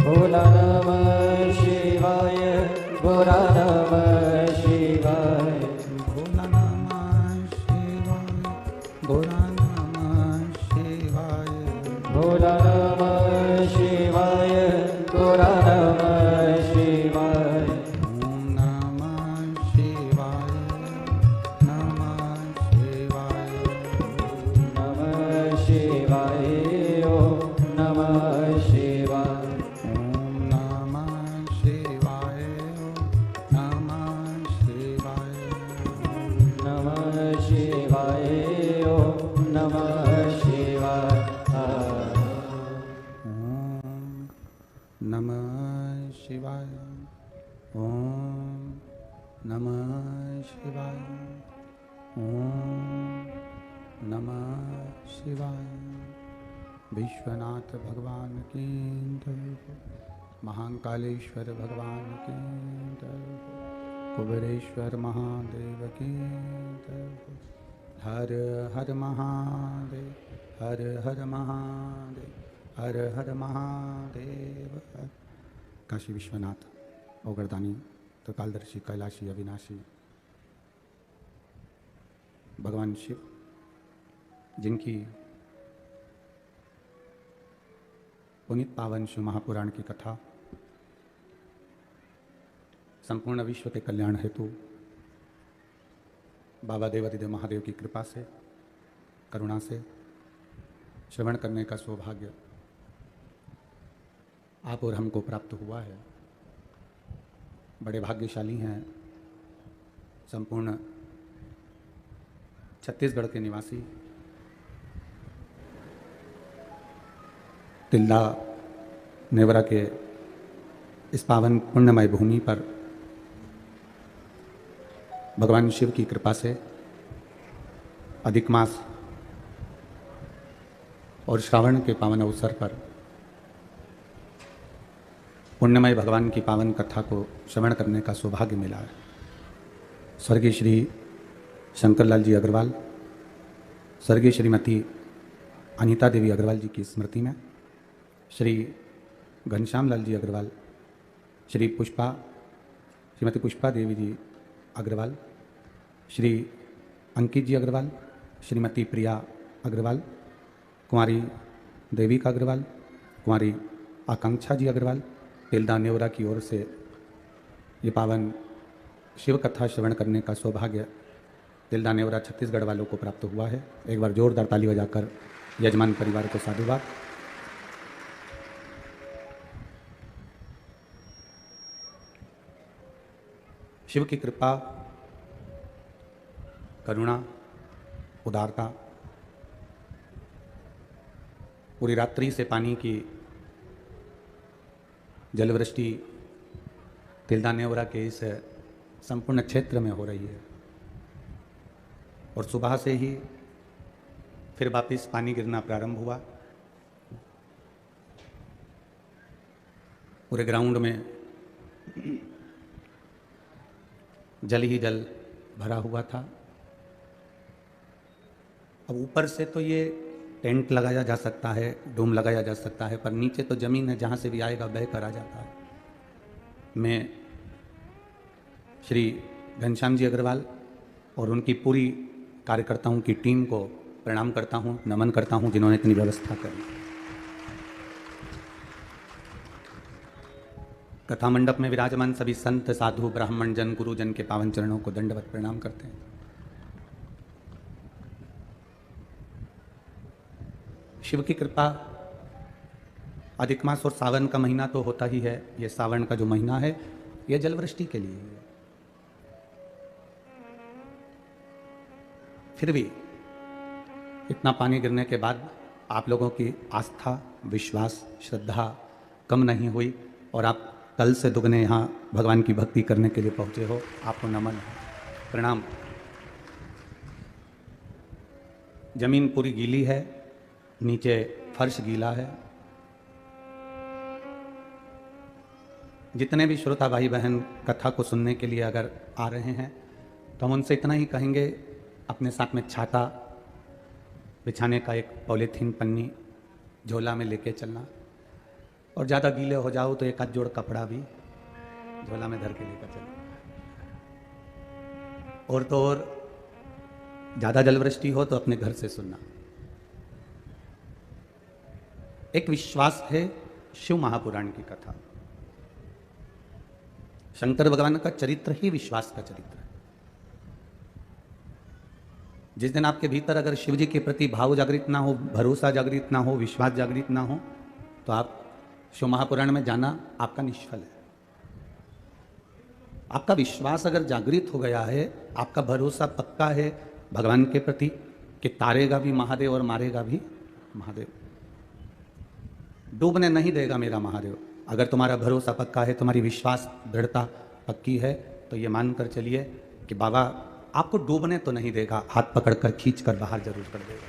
भोला नमः शिवाय, गोरा नमः शिवाय, भोला नमः शिवाय, गोरा नमः शिवाय, भोला नमः शिवाय, गोरा नमः शिवाय, ओम नमः शिवाय, नमः शिवाय, नमः शिवाय, ओम नमः शिवाय, ओम नमः शिवाय, नमः शिवाय, नमः शिवाय, ओम नमः शिवाय। ओम नमः शिवाय, ओम नमः शिवाय, ओम नमः शिवाय। विश्वनाथ भगवान की जय, महाकालेश्वर भगवान की जय, कुबेरेश्वर महादेव की जय। हर हर महादेव, हर हर महादेव, हर हर महादेव। काशी विश्वनाथ, ओगरदानी, त्रिकालदर्शी, कैलाशी, अविनाशी भगवान शिव, जिनकी पुनीत पावन शिव महापुराण की कथा संपूर्ण विश्व के कल्याण हेतु बाबा देवादिदेव महादेव की कृपा से, करुणा से श्रवण करने का सौभाग्य आप और हमको प्राप्त हुआ है। बड़े भाग्यशाली हैं संपूर्ण छत्तीसगढ़ के निवासी, तिल्दा नेवरा के इस पावन पुण्यमय भूमि पर भगवान शिव की कृपा से अधिक मास और श्रावण के पावन अवसर पर पुण्यमय भगवान की पावन कथा को श्रवण करने का सौभाग्य मिला है। स्वर्गीय श्री शंकरलाल जी अग्रवाल, स्वर्गीय श्रीमती अनीता देवी अग्रवाल जी की स्मृति में श्री घनश्याम लाल जी अग्रवाल, श्रीमती पुष्पा देवी जी अग्रवाल, श्री अंकित जी अग्रवाल, श्रीमती प्रिया अग्रवाल, कुमारी देविका अग्रवाल, कुमारी आकांक्षा जी अग्रवाल, तिल्दा नेवरा की ओर से ये पावन शिव कथा श्रवण करने का सौभाग्य तिल्दा नेवरा छत्तीसगढ़ वालों को प्राप्त हुआ है। एक बार जोरदार ताली बजाकर यजमान परिवार को साधुवाद। शिव की कृपा, करुणा, उदारता, पूरी रात्रि से पानी की जलवृष्टि तिल्दा नेवरा के इस संपूर्ण क्षेत्र में हो रही है और सुबह से ही फिर वापस पानी गिरना प्रारंभ हुआ। पूरे ग्राउंड में जल ही जल भरा हुआ था। अब ऊपर से तो ये टेंट लगाया जा सकता है, डोम लगाया जा सकता है, पर नीचे तो ज़मीन है, जहाँ से भी आएगा बह कर आ जाता है। मैं श्री घनश्याम जी अग्रवाल और उनकी पूरी कार्यकर्ताओं की टीम को प्रणाम करता हूँ, नमन करता हूँ, जिन्होंने इतनी व्यवस्था करी। कथा मंडप में विराजमान सभी संत, साधु, ब्राह्मण जन, गुरुजन के पावन चरणों को दंडवत प्रणाम करते हैं। शिव की कृपा, अधिक मास और सावन का महीना तो होता ही है। ये सावन का जो महीना है ये जलवृष्टि के लिए है। फिर भी इतना पानी गिरने के बाद आप लोगों की आस्था, विश्वास, श्रद्धा कम नहीं हुई और आप कल से दुगने यहाँ भगवान की भक्ति करने के लिए पहुँचे हो। आपको नमन है, प्रणाम। जमीन पूरी गीली है, नीचे फर्श गीला है। जितने भी श्रोता भाई बहन कथा को सुनने के लिए अगर आ रहे हैं तो हम उनसे इतना ही कहेंगे, अपने साथ में छाता बिछाने का एक पॉलीथीन पन्नी झोला में लेके चलना। और ज़्यादा गीले हो जाओ तो एक आध जोड़ कपड़ा भी झोला में धर के लेकर चलो। और तो और ज़्यादा जलवृष्टि हो तो अपने घर से सुनना। एक विश्वास है शिव महापुराण की कथा। शंकर भगवान का चरित्र ही विश्वास का चरित्र है। जिस दिन आपके भीतर अगर शिव जी के प्रति भाव जागृत ना हो, भरोसा जागृत ना हो, विश्वास जागृत ना हो, तो आप शिव महापुराण में जाना आपका निष्फल है। आपका विश्वास अगर जागृत हो गया है, आपका भरोसा पक्का है भगवान के प्रति कि तारेगा भी महादेव और मारेगा भी महादेव, डूबने नहीं देगा मेरा महादेव। अगर तुम्हारा भरोसा पक्का है, तुम्हारी विश्वास दृढ़ता पक्की है, तो ये मानकर चलिए कि बाबा आपको डूबने तो नहीं देगा, हाथ पकड़कर खींचकर बाहर जरूर कर देगा।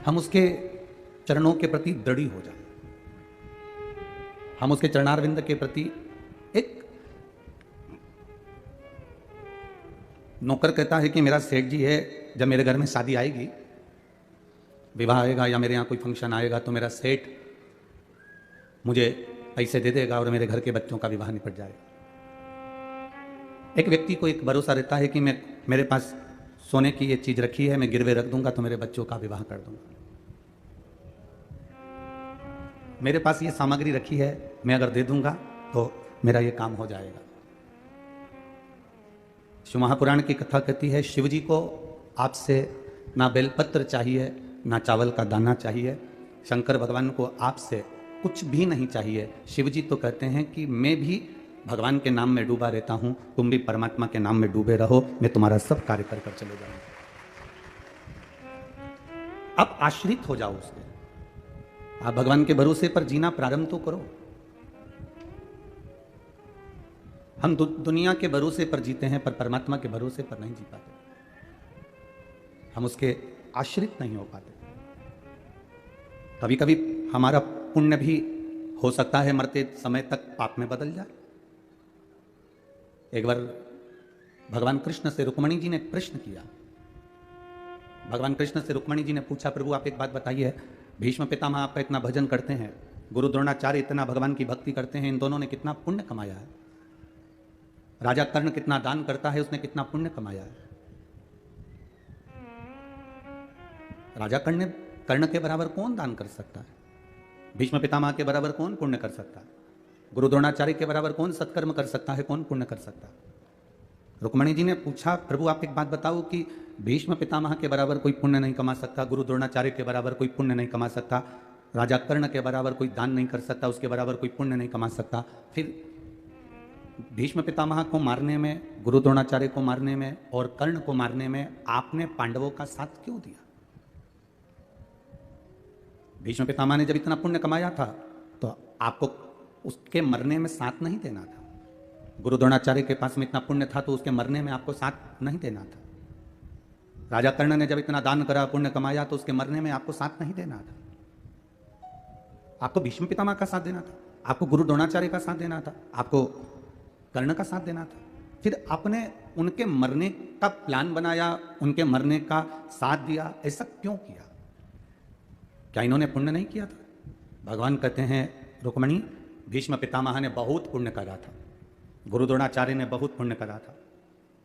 हम उसके चरणों के प्रति दृढ़ी हो जाए, हम उसके चरणारविंद के प्रति एक नौकर कहता है कि मेरा सेठ जी है, जब मेरे घर में शादी आएगी, विवाह आएगा या मेरे यहाँ कोई फंक्शन आएगा, तो मेरा सेठ मुझे पैसे दे देगा और मेरे घर के बच्चों का विवाह निपट जाएगा। एक व्यक्ति को एक भरोसा रहता है कि मेरे पास सोने की ये चीज रखी है, मैं गिरवे रख दूंगा तो मेरे बच्चों का विवाह कर दूंगा। मेरे पास ये सामग्री रखी है, मैं अगर दे दूंगा तो मेरा ये काम हो जाएगा। शिव महापुराण की कथा कहती है शिव जी को आपसे ना बेलपत्र चाहिए, ना चावल का दाना चाहिए। शंकर भगवान को आपसे कुछ भी नहीं चाहिए। शिव जी तो कहते हैं कि मैं भी भगवान के नाम में डूबा रहता हूं, तुम भी परमात्मा के नाम में डूबे रहो, मैं तुम्हारा सब कार्य कर कर चले जाऊंगा। अब आश्रित हो जाओ उसके, आप भगवान के भरोसे पर जीना प्रारंभ तो करो। हम दुनिया के भरोसे पर जीते हैं, पर परमात्मा के भरोसे पर नहीं जी पाते, हम उसके आश्रित नहीं हो पाते। कभी कभी हमारा पुण्य भी हो सकता है मरते समय तक पाप में बदल जाए। एक बार भगवान कृष्ण से रुक्मणी जी ने प्रश्न किया। भगवान कृष्ण से रुक्मणी जी ने पूछा, प्रभु आप एक बात बताइए, भीष्म पितामह आपका इतना भजन करते हैं, गुरु द्रोणाचार्य इतना भगवान की भक्ति करते हैं, इन दोनों ने कितना पुण्य कमाया है? राजा कर्ण कितना दान करता है, उसने कितना पुण्य कमाया है? राजा कर्ण के बराबर कौन दान कर सकता है? भीष्म पितामह के बराबर कौन पुण्य कर सकता है? गुरु द्रोणाचार्य के बराबर कौन सत्कर्म कर सकता है, कौन पुण्य कर सकता है? रुक्मणी जी ने पूछा, प्रभु आप एक बात बताओ कि भीष्म पितामह के बराबर कोई पुण्य नहीं कमा सकता, गुरु द्रोणाचार्य के बराबर कोई पुण्य नहीं कमा सकता, राजा कर्ण के बराबर कोई दान नहीं कर सकता, उसके बराबर कोई पुण्य नहीं कमा सकता, फिर भीष्म पितामह को मारने में, गुरु द्रोणाचार्य को मारने में और कर्ण को मारने में आपने पांडवों का साथ क्यों दिया? भीष्म पितामह ने जब इतना पुण्य कमाया था तो आपको उसके मरने में साथ नहीं देना था। गुरु द्रोणाचार्य के पास में इतना पुण्य था तो उसके मरने में आपको साथ नहीं देना था। राजा कर्ण ने जब इतना दान करा, पुण्य कमाया, तो उसके मरने में आपको साथ नहीं देना था। आपको भीष्म पितामह का साथ देना था, आपको गुरु द्रोणाचार्य का साथ देना था, आपको कर्ण का साथ देना था। फिर आपने उनके मरने का प्लान बनाया, उनके मरने का साथ दिया, ऐसा क्यों किया? क्या इन्होंने पुण्य नहीं किया था? भगवान कहते हैं रुक्मणी, भीष्म पितामह ने बहुत पुण्य करा था, गुरु द्रोणाचार्य ने बहुत पुण्य करा था,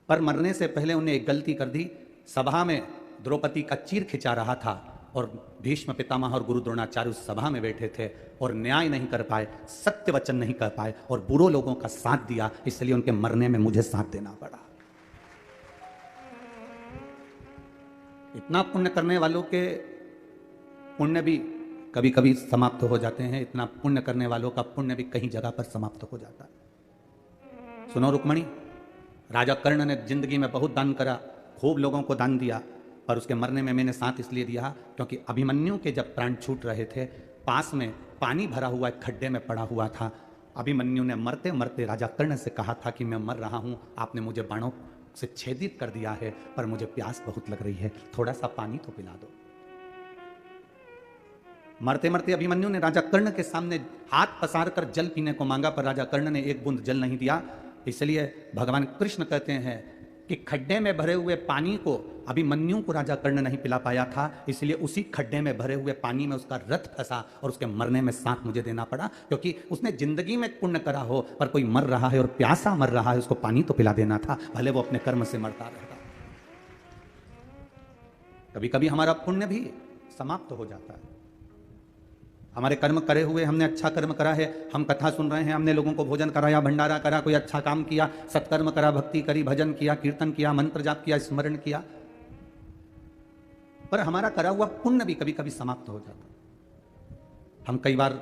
पर मरने से पहले उन्हें एक गलती कर दी। सभा में द्रौपदी का चीर खिंचा रहा था और भीष्म पितामह और गुरु द्रोणाचार्य उस सभा में बैठे थे और न्याय नहीं कर पाए, सत्य वचन नहीं कर पाए और बुरे लोगों का साथ दिया, इसलिए उनके मरने में मुझे साथ देना पड़ा। इतना पुण्य करने वालों के पुण्य भी कभी कभी समाप्त हो जाते हैं, इतना पुण्य करने वालों का पुण्य भी कहीं जगह पर समाप्त हो जाता है। सुनो रुक्मणी, राजा कर्ण ने जिंदगी में बहुत दान करा, खूब लोगों को दान दिया, पर उसके मरने में मैंने साथ इसलिए दिया क्योंकि अभिमन्यु के जब प्राण छूट रहे थे, पास में पानी भरा हुआ एक खड्डे में पड़ा हुआ था। अभिमन्यु ने मरते मरते राजा कर्ण से कहा था कि मैं मर रहा हूं, आपने मुझे बाणों से छेदित कर दिया है, पर मुझे प्यास बहुत लग रही है, थोड़ा सा पानी तो पिला दो। मरते मरते अभिमन्यु ने राजा कर्ण के सामने हाथ पसार कर जल पीने को मांगा, पर राजा कर्ण ने एक बूंद जल नहीं दिया। इसलिए भगवान कृष्ण कहते हैं कि खड्डे में भरे हुए पानी को अभिमन्यु को राजा कर्ण नहीं पिला पाया था, इसलिए उसी खड्डे में भरे हुए पानी में उसका रथ फंसा और उसके मरने में साथ मुझे देना पड़ा, क्योंकि उसने जिंदगी में पुण्य करा हो पर कोई मर रहा है और प्यासा मर रहा है, उसको पानी तो पिला देना था, भले वो अपने कर्म से मरता रहेगा। कभी कभी हमारा पुण्य भी समाप्त हो जाता है। हमारे कर्म करे हुए, हमने अच्छा कर्म करा है, हम कथा सुन रहे हैं, हमने लोगों को भोजन कराया, भंडारा करा, कोई अच्छा काम किया, सत्कर्म करा, भक्ति करी, भजन किया, कीर्तन किया, मंत्र जाप किया, स्मरण किया, पर हमारा करा हुआ पुण्य भी कभी कभी समाप्त हो जाता है। हम कई बार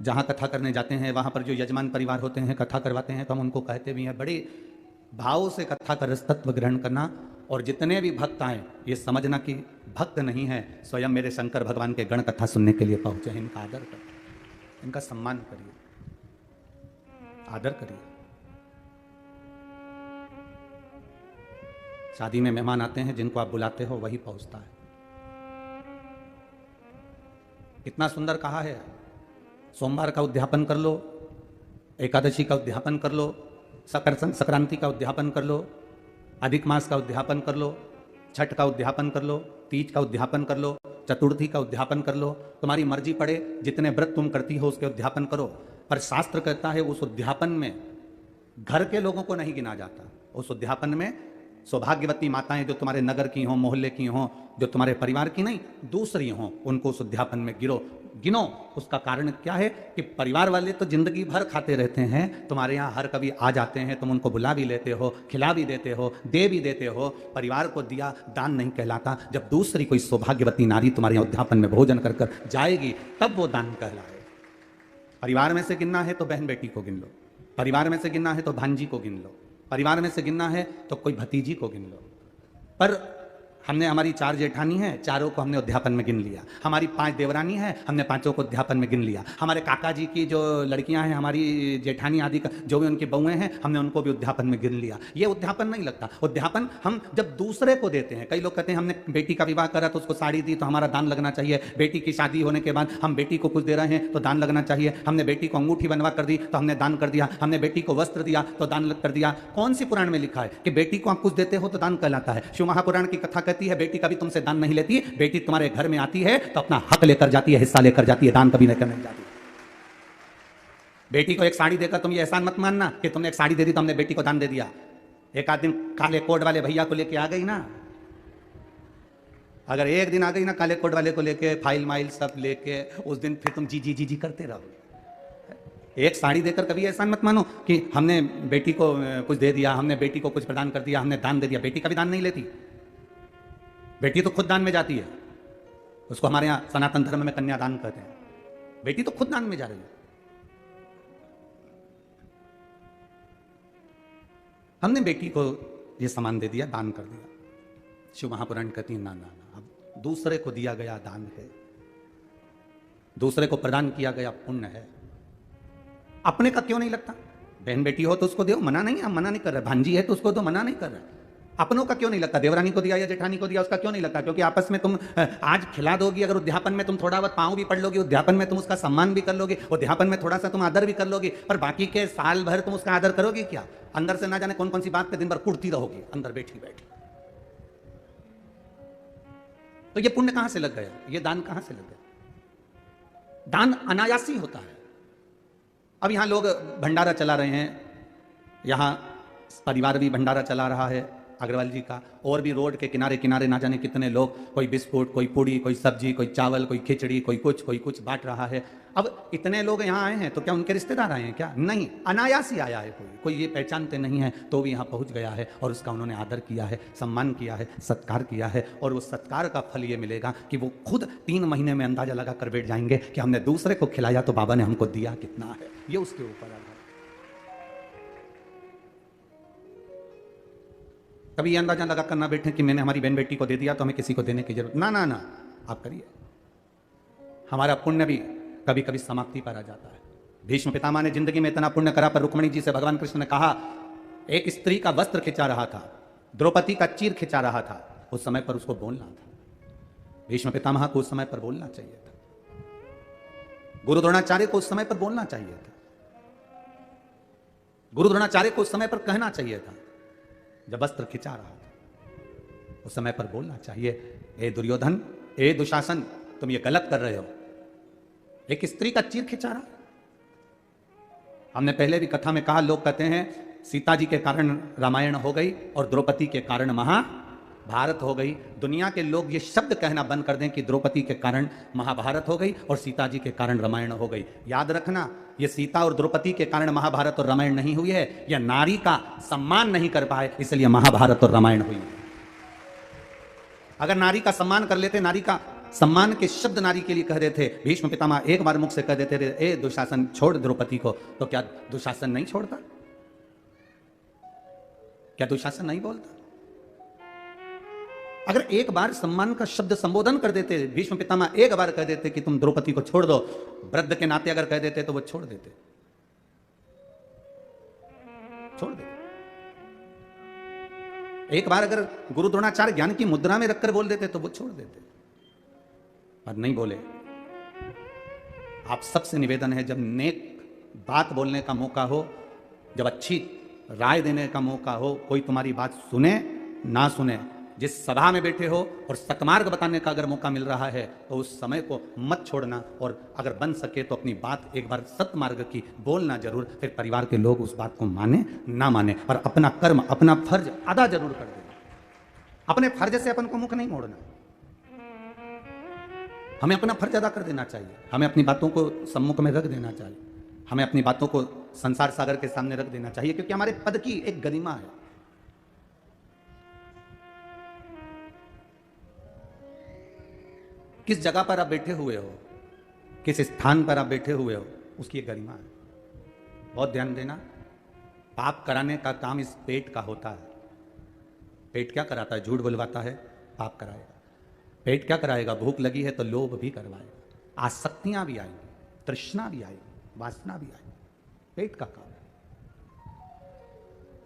जहां कथा करने जाते हैं, वहां पर जो यजमान परिवार होते हैं, कथा करवाते हैं, तो हम उनको कहते भी हैं बड़े भाव से कथा का रस तत्व ग्रहण करना, और जितने भी भक्त आए ये समझना कि भक्त नहीं है, स्वयं मेरे शंकर भगवान के गण कथा सुनने के लिए पहुंचे हैं। इनका आदर करिए, इनका सम्मान करिए, आदर करिए। शादी में मेहमान आते हैं, जिनको आप बुलाते हो वही पहुंचता है। कितना सुंदर कहा है, सोमवार का उद्यापन कर लो, एकादशी का उद्यापन कर लो, संक्रांति का उद्यापन कर लो, अधिक मास का उद्यापन कर लो, छठ का उद्यापन कर लो, तीज का उद्यापन कर लो, चतुर्थी का उद्यापन कर लो, तुम्हारी मर्जी पड़े, जितने व्रत तुम करती हो उसके उद्यापन करो। पर शास्त्र कहता है उस उद्यापन में घर के लोगों को नहीं गिना जाता, उस उद्यापन में सौभाग्यवती माताएं जो तुम्हारे नगर की हों, मोहल्ले की हों, जो तुम्हारे परिवार की नहीं दूसरी हों, उनको उस उद्यापन में गिनो। उसका कारण क्या है कि परिवार वाले तो जिंदगी भर खाते रहते हैं, तुम्हारे यहाँ हर कभी आ जाते हैं, तुम उनको बुला भी लेते हो, खिला भी देते हो, दे भी देते हो। परिवार को दिया दान नहीं कहलाता, जब दूसरी कोई सौभाग्यवती नारी तुम्हारे यहाँ उद्यापन में भोजन कर कर जाएगी तब वो दान कहलाए। परिवार में से गिनना है तो बहन बेटी को गिन लो, परिवार में से गिनना है तो भांजी को गिन लो, परिवार में से गिनना है तो कोई भतीजी को गिन लो। पर हमने हमारी 4 जेठानी है, चारों को हमने उद्यापन में गिन लिया। हमारी 5 देवरानी है, हमने 5 को उद्यापन में गिन लिया। हमारे काका जी की जो लड़कियां हैं, हमारी जेठानी आदि का जो भी उनकी बहुएं हैं, हमने उनको भी उद्यापन में गिन लिया। ये उद्यापन नहीं लगता। उद्यापन हम जब दूसरे को देते हैं, कई लोग कहते हैं हमने बेटी का विवाह करा तो उसको साड़ी दी तो हमारा दान लगना चाहिए, बेटी की शादी होने के बाद हम बेटी को कुछ दे रहे हैं तो दान लगना चाहिए, हमने बेटी को अंगूठी बनवा कर दी तो हमने दान कर दिया, हमने बेटी को वस्त्र दिया तो दान कर दिया। कौन सी पुराण में लिखा है कि बेटी को आप कुछ देते हो तो दान कहलाता है? शिव महापुराण की कथा कहती है बेटी कभी तुमसे दान नहीं लेती, बेटी तुम्हारे घर में आती है तो अपना हक लेकर जाती है, हिस्सा लेकर जाती है, दान कभी नहीं करने जाती। बेटी को एक साड़ी देकर तुम ये एहसान मत मानना कि तुमने एक साड़ी दे दी तो हमने बेटी को दान दे दिया। एक आध दिन काले कोट वाले भैया को लेके आ गई ना, अगर एक दिन आ गई ना काले कोट वाले को लेके, फाइल माइल सब लेके, उस दिन फिर तुम जी जी जी जी करते रहोगे। एक साड़ी देकर कभी एहसान मत मानो कि हमने बेटी को कुछ दे दिया, हमने बेटी को कुछ प्रदान कर दिया, हमने दान दे दिया। बेटी कभी दान नहीं लेती, बेटी तो खुद दान में जाती है। उसको हमारे यहां सनातन धर्म में कन्यादान कहते हैं। बेटी तो खुद दान में जा रही है। हमने बेटी को ये सामान दे दिया, दान कर दिया। शिव महापुराण कहती है ना ना ना, अब दूसरे को दिया गया दान है, दूसरे को प्रदान किया गया पुण्य है। अपने का क्यों नहीं लगता? बहन बेटी हो तो उसको दो, मना नहीं, हम मना नहीं कर रहे। भांजी है तो उसको दो, मना नहीं कर रहे। अपनों का क्यों नहीं लगता? देवरानी को दिया या जेठानी को दिया, उसका क्यों नहीं लगता? क्योंकि आपस में तुम आज खिला दोगी, अगर उद्यापन में तुम थोड़ा बहुत पाँव भी पढ़ लोगी, उद्यापन में तुम उसका सम्मान भी कर लोगे, उद्यापन में थोड़ा सा तुम आदर भी कर लोगे, पर बाकी के साल भर तुम उसका आदर करोगे क्या? अंदर से ना जाने कौन कौन सी बात पे दिन भर कुड़ती रहोगी अंदर बैठी बैठी। तो ये पुण्य कहां से लग गया? ये दान कहां से लग गया? दान अनायासी होता है। अब यहां लोग भंडारा चला रहे हैं, यहां परिवार भी भंडारा चला रहा है अग्रवाल जी का, और भी रोड के किनारे किनारे ना जाने कितने लोग, कोई बिस्कुट, कोई पूड़ी, कोई सब्जी, कोई चावल, कोई खिचड़ी, कोई कुछ बांट रहा है। अब इतने लोग यहाँ आए हैं तो क्या उनके रिश्तेदार आए हैं क्या? नहीं, अनायासी आया है। कोई ये पहचानते नहीं है तो भी यहाँ पहुँच गया है और उसका उन्होंने आदर किया है, सम्मान किया है, सत्कार किया है। और उस सत्कार का फल ये मिलेगा कि वो खुद 3 महीने में अंदाजा लगा कर बैठ जाएंगे कि हमने दूसरे को खिलाया तो बाबा ने हमको दिया कितना है। ये उसके ऊपर आधार। कभी ये अंदाजा लगा करना बैठे कि मैंने हमारी बहन बेटी को दे दिया तो हमें किसी को देने की जरूरत ना ना ना, आप करिए। हमारा पुण्य भी कभी कभी समाप्ति पर आ जाता है। भीष्म पितामह ने जिंदगी में इतना पुण्य करा, पर रुक्मिणी जी से भगवान कृष्ण ने कहा, एक स्त्री का वस्त्र खिंचा रहा था, द्रौपदी का चीर खिंचा रहा था, उस समय पर उसको बोलना था। भीष्म पितामह को उस समय पर बोलना चाहिए था, गुरु द्रोणाचार्य को उस समय पर बोलना चाहिए था, गुरु द्रोणाचार्य को उस समय पर कहना चाहिए था। जब वस्त्र खिंचा रहा था, उस समय पर बोलना चाहिए, ए दुर्योधन, ए दुशासन, तुम ये गलत कर रहे हो। एक स्त्री का चीर खिंचा रहा। हमने पहले भी कथा में कहा, लोग कहते हैं सीता जी के कारण रामायण हो गई और द्रौपदी के कारण महाभारत हो गई। दुनिया के लोग ये शब्द कहना बंद कर दें कि द्रौपदी के कारण महाभारत हो गई और सीता जी के कारण रामायण हो गई। याद रखना, ये सीता और द्रौपदी के कारण महाभारत और रामायण नहीं हुई है, यह नारी का सम्मान नहीं कर पाए इसलिए महाभारत और रामायण हुई। अगर नारी का सम्मान कर लेते, नारी का सम्मान के शब्द नारी के लिए कह देते, भीष्म पितामह एक बार मुख से कह देते थे, ए दुशासन छोड़ द्रौपदी को, तो क्या दुशासन नहीं छोड़ता? क्या दुशासन नहीं बोलता? अगर एक बार सम्मान का शब्द संबोधन कर देते, भीष्म पितामह एक बार कह देते कि तुम द्रौपदी को छोड़ दो, वृद्ध के नाते अगर कह देते तो वो छोड़ देते, छोड़ देते। एक बार अगर गुरु द्रोणाचार्य ज्ञान की मुद्रा में रखकर बोल देते तो वो छोड़ देते, पर नहीं बोले। आप सबसे निवेदन है, जब नेक बात बोलने का मौका हो, जब अच्छी राय देने का मौका हो, कोई तुम्हारी बात सुने ना सुने, जिस सभा में बैठे हो और सतमार्ग बताने का अगर मौका मिल रहा है तो उस समय को मत छोड़ना, और अगर बन सके तो अपनी बात एक बार सतमार्ग की बोलना जरूर। फिर परिवार के लोग उस बात को माने ना माने, पर अपना कर्म, अपना फर्ज अदा जरूर कर देना। अपने फर्ज से अपन को मुख नहीं मोड़ना। हमें अपना फर्ज अदा कर देना चाहिए, हमें अपनी बातों को सम्मुख में रख देना चाहिए, हमें अपनी बातों को संसार सागर के सामने रख देना चाहिए, क्योंकि हमारे पद की एक गरिमा है। किस जगह पर आप बैठे हुए हो, किस स्थान पर आप बैठे हुए हो, उसकी एक गरिमा है। बहुत ध्यान देना, पाप कराने का काम इस पेट का होता है। पेट क्या कराता है? झूठ बुलवाता है, पाप कराएगा। पेट क्या कराएगा? भूख लगी है तो लोभ भी करवाएगा, आसक्तियां भी आएंगी, तृष्णा भी आएगी, वासना भी आएगी। पेट का काम है।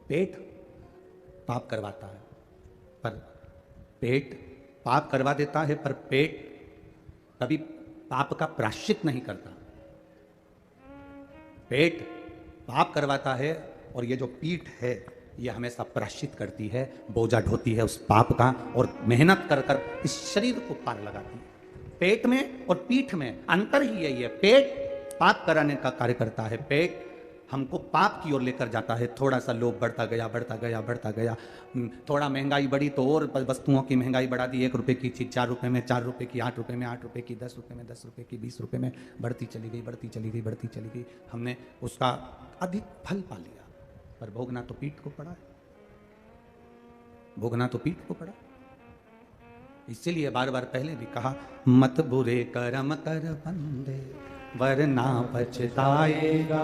पेट पाप करवाता है, पर पेट पाप करवा देता है, पर पेट कभी पाप का प्रायश्चित नहीं करता। पेट पाप करवाता है और ये जो पीठ है ये हमेशा प्रायश्चित करती है, बोझा ढोती है उस पाप का, और मेहनत कर कर इस शरीर को पार लगाती है। पेट में और पीठ में अंतर ही यही है। पेट पाप कराने का कार्य करता है, पेट हमको पाप की ओर लेकर जाता है। थोड़ा सा लोभ बढ़ता गया, बढ़ता गया, बढ़ता गया। थोड़ा महंगाई बढ़ी तो और वस्तुओं की महंगाई बढ़ा दी। 1 रुपए की चीज 4 रुपए में, 4 रुपए की 8 रुपए में, 8 रुपए की 10 रुपए में, 10 रुपए की 20 रुपए में बढ़ती चली गई, बढ़ती चली गई, बढ़ती चली गई। हमने उसका अधिक फल पा लिया, पर भोगना तो पीठ को पड़ा है, भोगना तो पीठ को पड़ा। इसीलिए बार बार पहले भी कहा, मत बुरे कर्म कर बंदे वरना पछताएगा,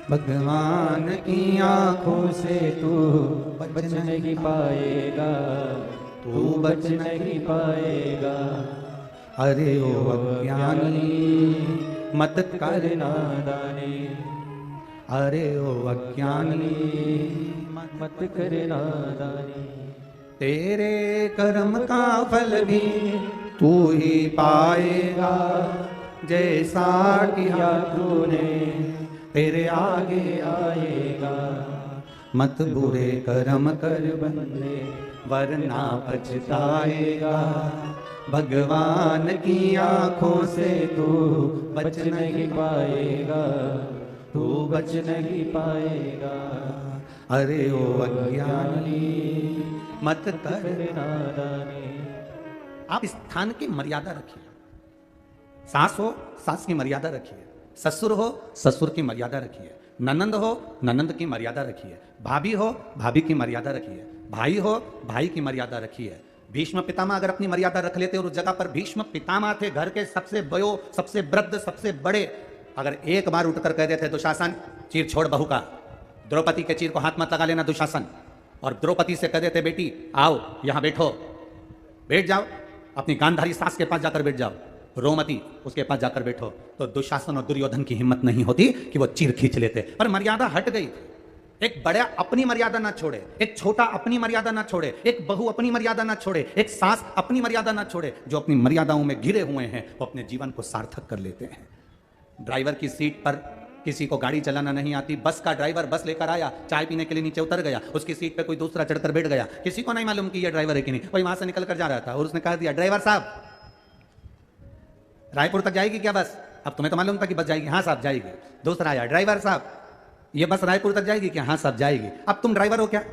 भगवान की आंखों से तू बच नहीं पाएगा, तू बच नहीं पाएगा। अरे ओ अज्ञानी मत कर नादानी, अरे ओ अज्ञानी मत कर नादानी। तेरे कर्म का फल भी तू ही पाएगा, जैसा किया तूने तेरे आगे आएगा। मत बुरे कर्म कर बंदे वरना पछताएगा, भगवान की आंखों से तू बच नहीं पाएगा, तू बच नहीं पाएगा। अरे ओ अज्ञानी मत कर नादानी। आप स्थान की मर्यादा रखिए। सास हो, सास की मर्यादा रखिए। ससुर हो, ससुर की मर्यादा रखिए। ननंद हो, ननंद की मर्यादा रखिए। भाभी हो, भाभी की मर्यादा रखिए। भाई हो, भाई की मर्यादा रखिए। भीष्म पितामह अगर अपनी मर्यादा रख लेते और उस जगह पर भीष्म पितामह थे, घर के सबसे बड़े, सबसे वृद्ध, सबसे बड़े, अगर एक बार उठकर कह देते दुशासन चीर छोड़ बहू का, द्रौपदी के चीर को हाथ मत लगा लेना दुशासन, और द्रौपदी से कह देते बेटी आओ यहां बैठो, बैठ जाओ, अपनी गांधारी सास के पास जाकर बैठ जाओ, रोमती उसके पास जाकर बैठो, तो दुशासन और दुर्योधन की हिम्मत नहीं होती कि वो चीर खींच लेते। पर मर्यादा हट गई। एक बड़ा अपनी मर्यादा ना छोड़े, एक छोटा अपनी मर्यादा ना छोड़े, एक बहू अपनी मर्यादा ना छोड़े, एक सास अपनी मर्यादा ना छोड़े। जो अपनी मर्यादाओं में घिरे हुए हैं वो अपने जीवन को सार्थक कर लेते हैं। ड्राइवर की सीट पर किसी को गाड़ी चलाना नहीं आती, बस का ड्राइवर बस लेकर आया, चाय पीने के लिए नीचे उतर गया, उसकी सीट पे कोई दूसरा चढ़कर बैठ गया, किसी को नहीं मालूम कि ये ड्राइवर है कि नहीं, कोई वहां से निकल कर जा रहा था और उसने कह दिया ड्राइवर साहब रायपुर तक जाएगी क्या बस? अब तुम्हें तो मालूम था कि बस जाएगी, हाँ साहब जाएगी। दूसरा आया, ड्राइवर साहब ये बस रायपुर तक जाएगी क्या? हाँ साहब जाएगी। अब तुम ड्राइवर हो क्या?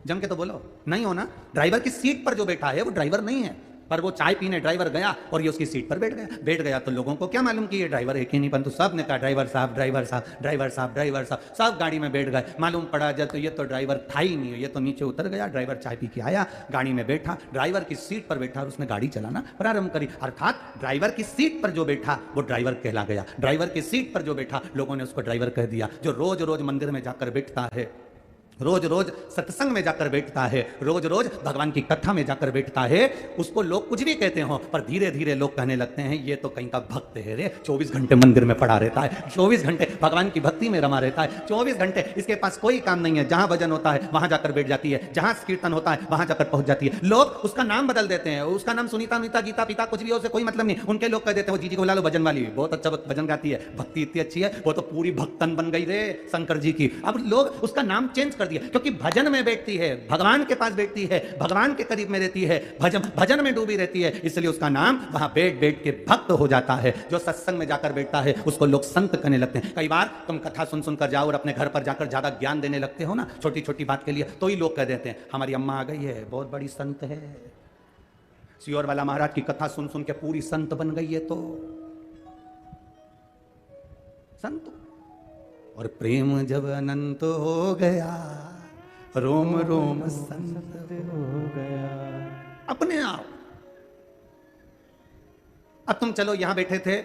जम के तो बोलो, नहीं हो ना। ड्राइवर की सीट पर जो बैठा है वो ड्राइवर नहीं है, पर वो चाय पीने ड्राइवर गया और ये उसकी सीट पर बैठ गया तो लोगों को क्या मालूम कि ये ड्राइवर है कि नहीं, परंतु सब ने कहा ड्राइवर साहब ड्राइवर साहब ड्राइवर साहब ड्राइवर साहब, सब गाड़ी में बैठ गए। मालूम पड़ा जब तो ये तो ड्राइवर था ही नहीं, ये तो नीचे उतर गया। ड्राइवर चाय पी के आया, गाड़ी में बैठा, ड्राइवर की सीट पर बैठा और उसने गाड़ी चलाना प्रारंभ करी। अर्थात ड्राइवर की सीट पर जो बैठा वो ड्राइवर कहला गया। ड्राइवर की सीट पर जो बैठा लोगों ने उसको ड्राइवर कह दिया। जो रोज रोज मंदिर में जाकर बैठता है, रोज रोज सत्संग में जाकर बैठता है, रोज रोज भगवान की कथा में जाकर बैठता है, उसको लोग कुछ भी कहते हो पर धीरे धीरे लोग कहने लगते हैं ये तो कहीं का भक्त है रे, 24 घंटे मंदिर में पड़ा रहता है, 24 घंटे भगवान की भक्ति में रमा रहता है, 24 घंटे इसके पास कोई काम नहीं है, जहां भजन होता है वहां जाकर बैठ जाती है, जहां कीर्तन होता है वहां जाकर पहुंच जाती है। लोग उसका नाम बदल देते हैं, उसका नाम सुनीता मीता गीता पिता कुछ भी हो, उसे कोई मतलब नहीं। उनके लोग कह देते हैं वो जीजी को बुला लो, भजन वाली बहुत अच्छा भजन गाती है, भक्ति इतनी अच्छी है, वो तो पूरी भक्तन बन गई रे शंकर जी की। अब लोग उसका नाम चेंज कर दिया क्योंकि भजन में बैठती है, भगवान के पास बैठती है, भगवान के करीब में रहती है, भजन में डूबी रहती है, इसलिए उसका नाम वहां बैठ बैठ के भक्त हो जाता है। जो सत्संग में जाकर बैठता है उसको लोग संत कहने लगते हैं। कई बार तुम कथा सुन सुन कर जाओ और अपने घर पर जाकर ज्यादा ज्ञान देने लगते हो ना छोटी छोटी बात के लिए, तो ही लोग कह देते हैं हमारी अम्मा आ गई है, बहुत बड़ी संत है, सियोर वाला महाराज की कथा सुन सुन के पूरी संत बन गई है, तो संत। और प्रेम जब अनंत हो गया रोम रोम संत हो गया अपने आप। अब तुम चलो यहां बैठे थे,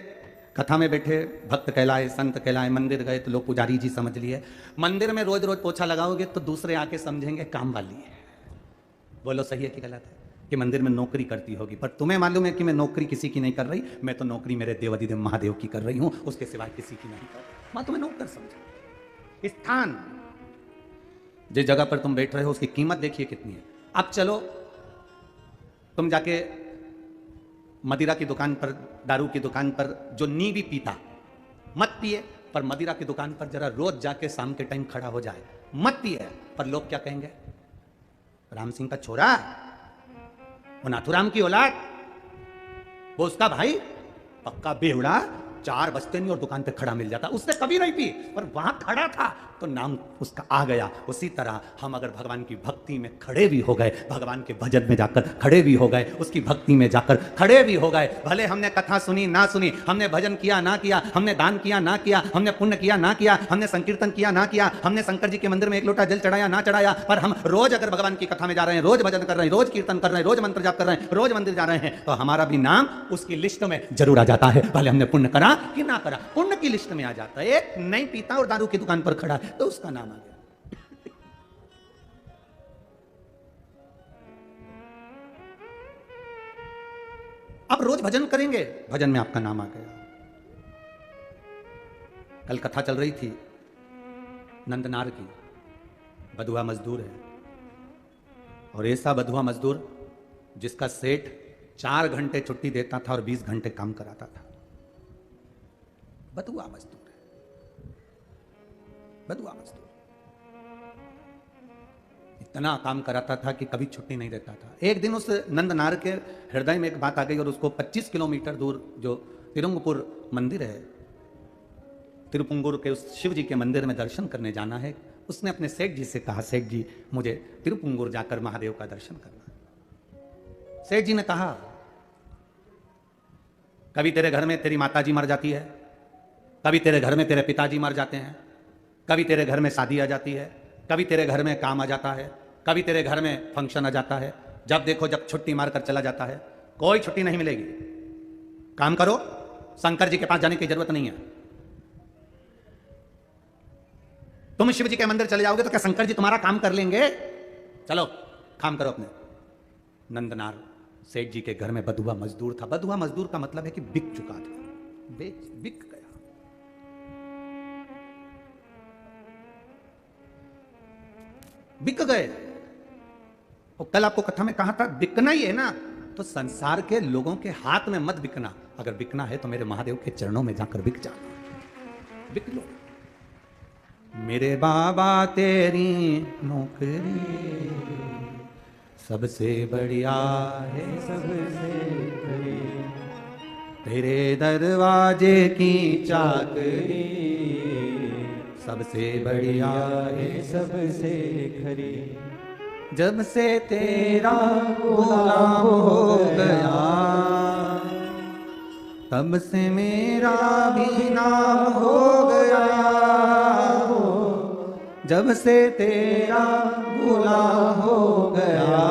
कथा में बैठे, भक्त कहलाए, संत कहलाए, मंदिर गए तो लोग पुजारी जी समझ लिए। मंदिर में रोज रोज पोछा लगाओगे तो दूसरे आके समझेंगे काम वाली है। बोलो सही है कि गलत है? कि मंदिर में नौकरी करती होगी, पर तुम्हें मालूम है कि मैं नौकरी किसी की नहीं कर रही, मैं तो नौकरी मेरे देवाधिदेव महादेव की कर रही हूं, उसके सिवाय किसी की नहीं कर रही। मां तुम्हें नौकर समझो। स्थान जिस जगह पर तुम बैठ रहे हो उसकी कीमत देखिए कितनी है। अब चलो तुम जाके मदिरा की दुकान पर, दारू की दुकान पर जो नी भी पीता मत पिए, पर मदिरा की दुकान पर जरा रोज जाके शाम के टाइम खड़ा हो जाए, मत पिए। पर लोग क्या कहेंगे, राम सिंह का छोरा, वो नाथुराम की औलाद, वो उसका भाई पक्का बेवड़ा, 4 बजते नहीं और दुकान पे खड़ा मिल जाता। उसने कभी नहीं पी पर वहां खड़ा था तो नाम उसका आ गया। उसी तरह हम अगर भगवान की भक्ति में खड़े भी हो गए, भगवान के भजन में जाकर खड़े भी हो गए, उसकी भक्ति में जाकर खड़े भी हो गए, भले हमने कथा सुनी ना सुनी, हमने भजन किया ना किया, हमने दान किया ना किया, हमने पुण्य किया ना किया, हमने संकीर्तन किया ना किया, हमने शंकर जी के मंदिर में 1 लोटा जल चढ़ाया ना चढ़ाया, पर हम रोज अगर भगवान की कथा में जा रहे हैं, रोज भजन कर रहे हैं, रोज कीर्तन कर रहे हैं, रोज मंत्र जाप कर रहे हैं, रोज मंदिर जा रहे हैं, तो हमारा भी नाम उसकी लिस्ट में जरूर आ जाता है, भले हमने पुण्य करा कि ना करा, पुण्य की लिस्ट में आ जाता है। एक नहीं पीता और दारू की दुकान पर खड़ा है तो उसका नाम आ गया। अब रोज भजन करेंगे, भजन में आपका नाम आ गया। कल कथा चल रही थी नंदनार की, बधुआ मजदूर है, और ऐसा बधुआ मजदूर जिसका सेठ 4 घंटे छुट्टी देता था और 20 घंटे काम कराता था। बधुआ मजदूर है, बधुआ मजदूर इतना काम कराता था कि कभी छुट्टी नहीं देता था। एक दिन उस नंदनार के हृदय में एक बात आ गई और उसको 25 किलोमीटर दूर जो तिरुंगपुर मंदिर है, तिरुपुंगुर के उस शिव जी के मंदिर में दर्शन करने जाना है। उसने अपने सेठ जी से कहा, सेठ जी मुझे तिरुपुंगुर जाकर महादेव का दर्शन करना। सेठ जी ने कहा, कभी तेरे घर में तेरी माताजी मर जाती है, कभी तेरे घर में तेरे पिताजी मर जाते हैं, कभी तेरे घर में शादी आ जाती है, कभी तेरे घर में काम आ जाता है, कभी तेरे घर में फंक्शन आ जाता है, जब देखो जब छुट्टी मारकर चला जाता है। कोई छुट्टी नहीं मिलेगी, काम करो, शंकर जी के पास जाने की जरूरत नहीं है। तुम शिव जी के मंदिर चले जाओगे तो क्या शंकर जी तुम्हारा काम कर लेंगे? चलो काम करो अपने। नंदनार सेठ जी के घर में बधुआ मजदूर था। बधुआ मजदूर का मतलब है कि बिक चुका था, बिक गया। बिक गए। और कल आपको कथा में कहा था बिकना ही है ना तो संसार के लोगों के हाथ में मत बिकना। अगर बिकना है तो मेरे महादेव के चरणों में जाकर बिक जाना, बिक लो। मेरे बाबा तेरी नौकरी सबसे बढ़िया है, सबसे खरी तेरे दरवाजे की चाकरी सबसे बढ़िया है, सबसे खरी जब से तेरा गुलाम हो गया तब से मेरा भी नाम हो गया, जब से तेरा गुलाम हो गया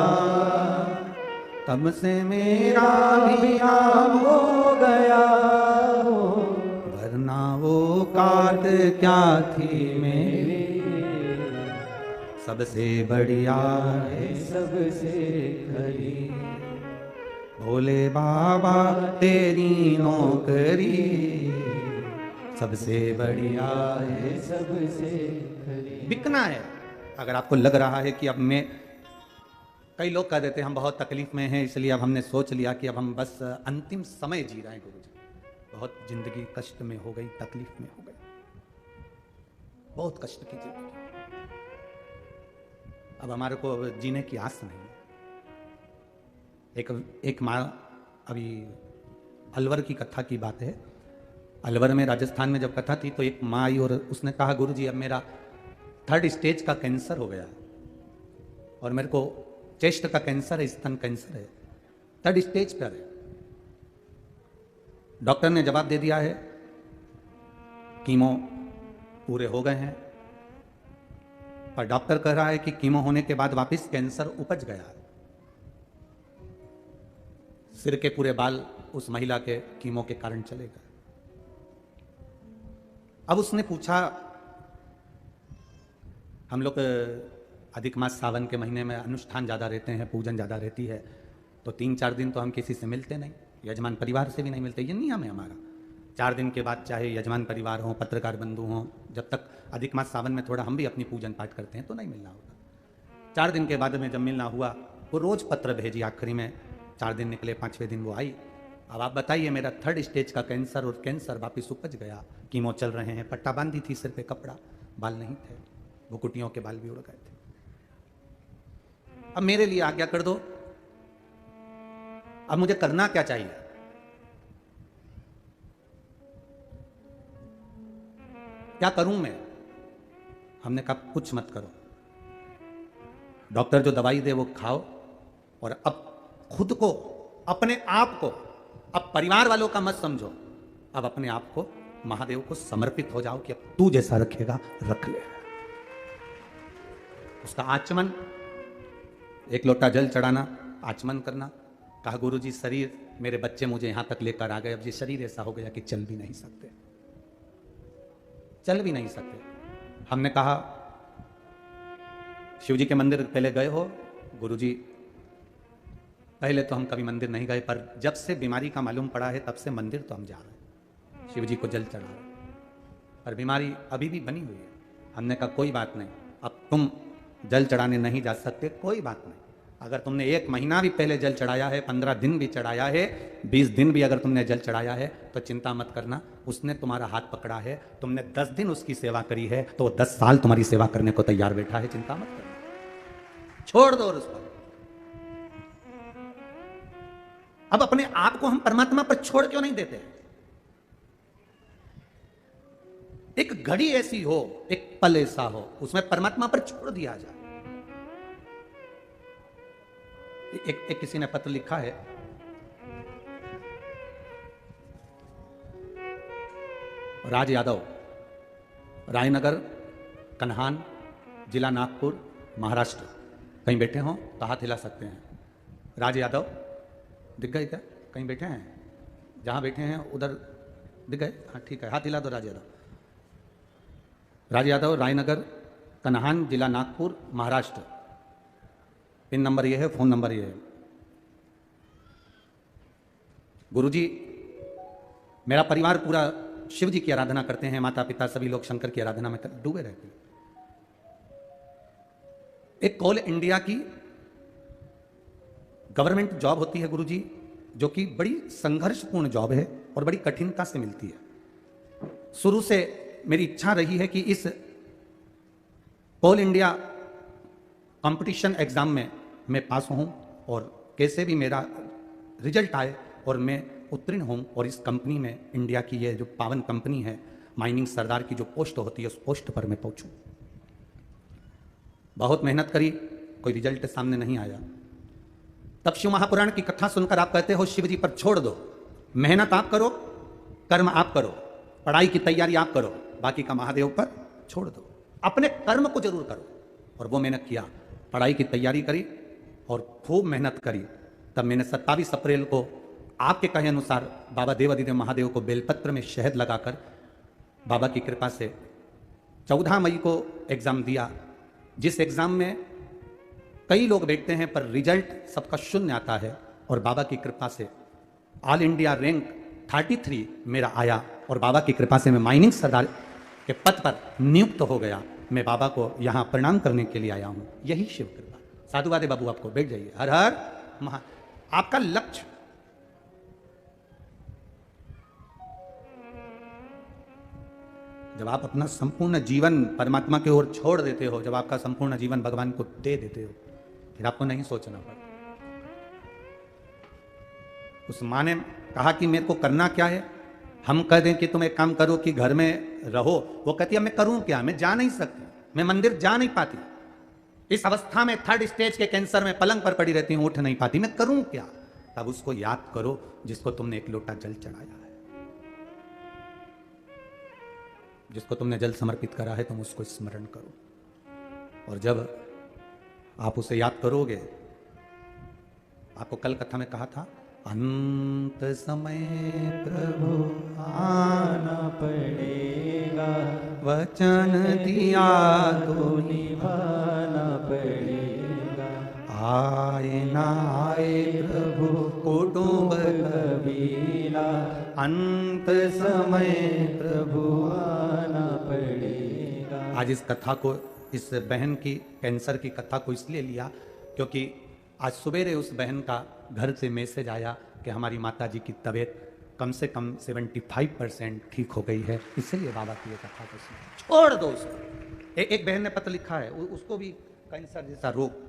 तब से मेरा भी नाम हो गया, वरना वो काट क्या थी मेरी सबसे बढ़िया है, सबसे खरी भोले बाबा तेरी नौकरी सबसे बढ़िया है, सबसे खरी। बिकना है। अगर आपको लग रहा है कि अब मैं, कई लोग कह देते हैं हम बहुत तकलीफ में हैं इसलिए अब हमने सोच लिया कि अब हम बस अंतिम समय जी रहे हैं गुरुजी, बहुत जिंदगी कष्ट में हो गई, तकलीफ में हो गई, बहुत कष्ट की जिंदगी, अब हमारे को जीने की आस नहीं है। एक माँ, अभी अलवर की कथा की बात है, अलवर में राजस्थान में जब कथा थी तो एक माँ आई और उसने कहा गुरुजी अब मेरा 3rd स्टेज का कैंसर हो गया और मेरे को चेस्ट का कैंसर है, स्तन कैंसर है, 3rd स्टेज पर है। डॉक्टर ने जवाब दे दिया है कीमो पूरे हो गए हैं, पर डॉक्टर कह रहा है कि कीमो होने के बाद वापस कैंसर उपज गया। सिर के पूरे बाल उस महिला के कीमो के कारण चले गए। अब उसने पूछा, हम लोग अधिक मास सावन के महीने में अनुष्ठान ज़्यादा रहते हैं, पूजन ज़्यादा रहती है, तो 3-4 दिन तो हम किसी से मिलते नहीं, यजमान परिवार से भी नहीं मिलते, ये नियम है हमारा। 4 दिन के बाद चाहे यजमान परिवार हो, पत्रकार बंधु हों, जब तक अधिक मास सावन में थोड़ा हम भी अपनी पूजन पाठ करते हैं तो नहीं मिलना होता। 4 दिन के बाद में जब मिलना हुआ वो रोज़ पत्र भेजी, आखिरी में 4 दिन निकले, 5वें दिन वो आई, अब आप बताइए मेरा 3rd स्टेज का कैंसर और कैंसर वापिस उपज गया, कीमो चल रहे हैं, पट्टा बांधी थी सिर पे, कपड़ा, बाल नहीं थे, भुकुटियों के बाल भी उड़ गए थे। अब मेरे लिए आज्ञा कर दो, अब मुझे करना क्या चाहिए? क्या करूं मैं? हमने कहा कुछ मत करो, डॉक्टर जो दवाई दे वो खाओ और अब खुद को, अपने आप को, अब परिवार वालों का मत समझो, अब अपने आप को महादेव को समर्पित हो जाओ कि अब तू जैसा रखेगा रख ले। उसका आचमन, 1 लोटा जल चढ़ाना, आचमन करना। कहा गुरुजी शरीर, मेरे बच्चे मुझे यहां तक लेकर आ गए, अब ये शरीर ऐसा हो गया कि चल भी नहीं सकते, चल भी नहीं सकते। हमने कहा शिव जी के मंदिर पहले गए हो? गुरुजी पहले तो हम कभी मंदिर नहीं गए, पर जब से बीमारी का मालूम पड़ा है तब से मंदिर तो हम जा रहे हैं, शिव जी को जल चढ़ा रहे हैं, पर बीमारी अभी भी बनी हुई है। हमने कहा कोई बात नहीं, अब तुम जल चढ़ाने नहीं जा सकते, कोई बात नहीं, अगर तुमने 1 महीना भी पहले जल चढ़ाया है, 15 दिन भी चढ़ाया है, 20 दिन भी अगर तुमने जल चढ़ाया है तो चिंता मत करना, उसने तुम्हारा हाथ पकड़ा है, तुमने 10 दिन उसकी सेवा करी है तो 10 साल तुम्हारी सेवा करने को तैयार बैठा है, चिंता मत करना, छोड़ दो उस पर। अब अपने आप को हम परमात्मा पर छोड़ क्यों नहीं देते? एक घड़ी ऐसी हो, एक पल ऐसा हो, उसमें परमात्मा पर छोड़ दिया जाए। एक किसी ने पत्र लिखा है, राज यादव, रायनगर, कन्हान, जिला नागपुर, महाराष्ट्र। कहीं बैठे हो तो हाथ हिला सकते हैं। राज यादव दिख गए क्या? कहीं बैठे हैं? जहां बैठे हैं उधर दिख गए? हाँ ठीक है, हाथ हिला दो। राज यादव, राज यादव, रायनगर, कन्हान, जिला नागपुर, महाराष्ट्र। पिन नंबर ये है, फोन नंबर ये है। गुरुजी, मेरा परिवार पूरा शिव जी की आराधना करते हैं, माता पिता सभी लोग शंकर की आराधना में डूबे रहते हैं। एक कोल इंडिया की गवर्नमेंट जॉब होती है गुरुजी, जो कि बड़ी संघर्षपूर्ण जॉब है और बड़ी कठिनता से मिलती है। शुरू से मेरी इच्छा रही है कि इस ऑल इंडिया कंपटीशन एग्ज़ाम में मैं पास हूँ और कैसे भी मेरा रिजल्ट आए और मैं उत्तीर्ण हूँ और इस कंपनी में, इंडिया की ये जो पावन कंपनी है, माइनिंग सरदार की जो पोस्ट होती है, उस पोस्ट पर मैं पहुँचूँ। बहुत मेहनत करी, कोई रिजल्ट सामने नहीं आया। तब शिव महापुराण की कथा सुनकर आप कहते हो शिव जी पर छोड़ दो, मेहनत आप करो, कर्म आप करो, पढ़ाई की तैयारी आप करो, बाकी का महादेव पर छोड़ दो, अपने कर्म को जरूर करो। और वो मैंने किया, पढ़ाई की तैयारी करी और खूब मेहनत करी। तब मैंने 27 अप्रैल को आपके कहे अनुसार बाबा देवाधिदेव महादेव को बेलपत्र में शहद लगाकर बाबा की कृपा से 14 मई को एग्जाम दिया, जिस एग्जाम में कई लोग बैठते हैं पर रिजल्ट सबका शून्य आता है। और बाबा की कृपा से ऑल इंडिया रैंक 33 मेरा आया और बाबा की कृपा से मैं माइनिंग सरदार के पद पर नियुक्त हो गया। मैं बाबा को यहाँ प्रणाम करने के लिए आया हूँ, यही शिव कृपा। साधुवादे बाबू, आपको बैठ जाइए। हर हर महा। आपका लक्ष्य जब आप अपना संपूर्ण जीवन परमात्मा की ओर छोड़ देते हो, जब आपका संपूर्ण जीवन भगवान को दे देते हो, फिर आपको नहीं सोचना पड़ता। उस माँ ने कहा कि मेरे को करना क्या है। हम कह दें कि तुम एक काम करो कि घर में रहो, वो कहती है मैं करूं क्या, मैं जा नहीं सकती, मैं मंदिर जा नहीं पाती, इस अवस्था में 3rd स्टेज के कैंसर में पलंग पर पड़ी रहती हूं, उठ नहीं पाती, मैं करूं क्या। तब उसको याद करो जिसको तुमने एक लोटा जल चढ़ाया है, जिसको तुमने जल समर्पित करा है, तुम उसको स्मरण करो। और जब आप उसे याद करोगे, आपको कल कथा में कहा था, अंत समय प्रभु आना पड़ेगा, वचन दिया तो निभाना पड़ेगा। आए ना आए प्रभु कुटुंब कबीला, अंत समय प्रभु आना पड़ेगा। आज इस कथा को, इस बहन की कैंसर की कथा को इसलिए लिया क्योंकि आज सवेरे उस बहन का घर से मैसेज आया कि हमारी माता जी की तबीयत कम से कम 75% ठीक हो गई है, इसलिए बाबा की ये कथा को छोड़ दो उसको। एक बहन ने पत्र लिखा है, उसको भी कैंसर जैसा रोग।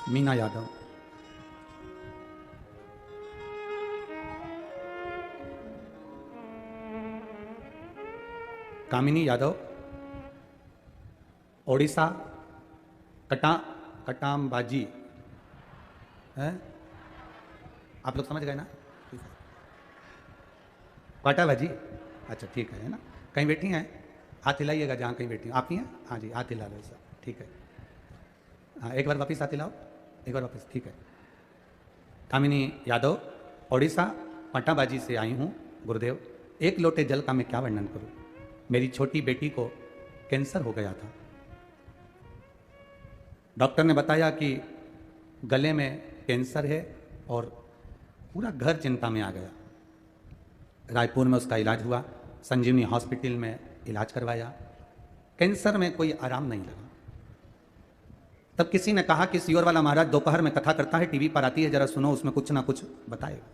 मीना यादव, कामिनी यादव, ओडिशा, कटामबाजी है, आप लोग समझ गए ना, काटाबाजी, अच्छा ठीक है ना। कहीं बैठी हैं, हाथ हिलाइएगा जहाँ कहीं बैठी हैं। आप ही हैं, हाँ जी, हाथ हिला लो सर, ठीक है। हाँ, एक बार वापिस हाथ हिलाओ, एक बार वापस, ठीक है। कामिनी यादव, ओडिशा, पटाबाजी से आई हूँ। गुरुदेव, एक लोटे जल का मैं क्या वर्णन करूँ। मेरी छोटी बेटी को कैंसर हो गया था। डॉक्टर ने बताया कि गले में कैंसर है और पूरा घर चिंता में आ गया। रायपुर में उसका इलाज हुआ, संजीवनी हॉस्पिटल में इलाज करवाया, कैंसर में कोई आराम नहीं लगा। तब किसी ने कहा कि सियोर वाला महाराज दोपहर में कथा करता है, टीवी पर आती है, जरा सुनो, उसमें कुछ ना कुछ बताएगा।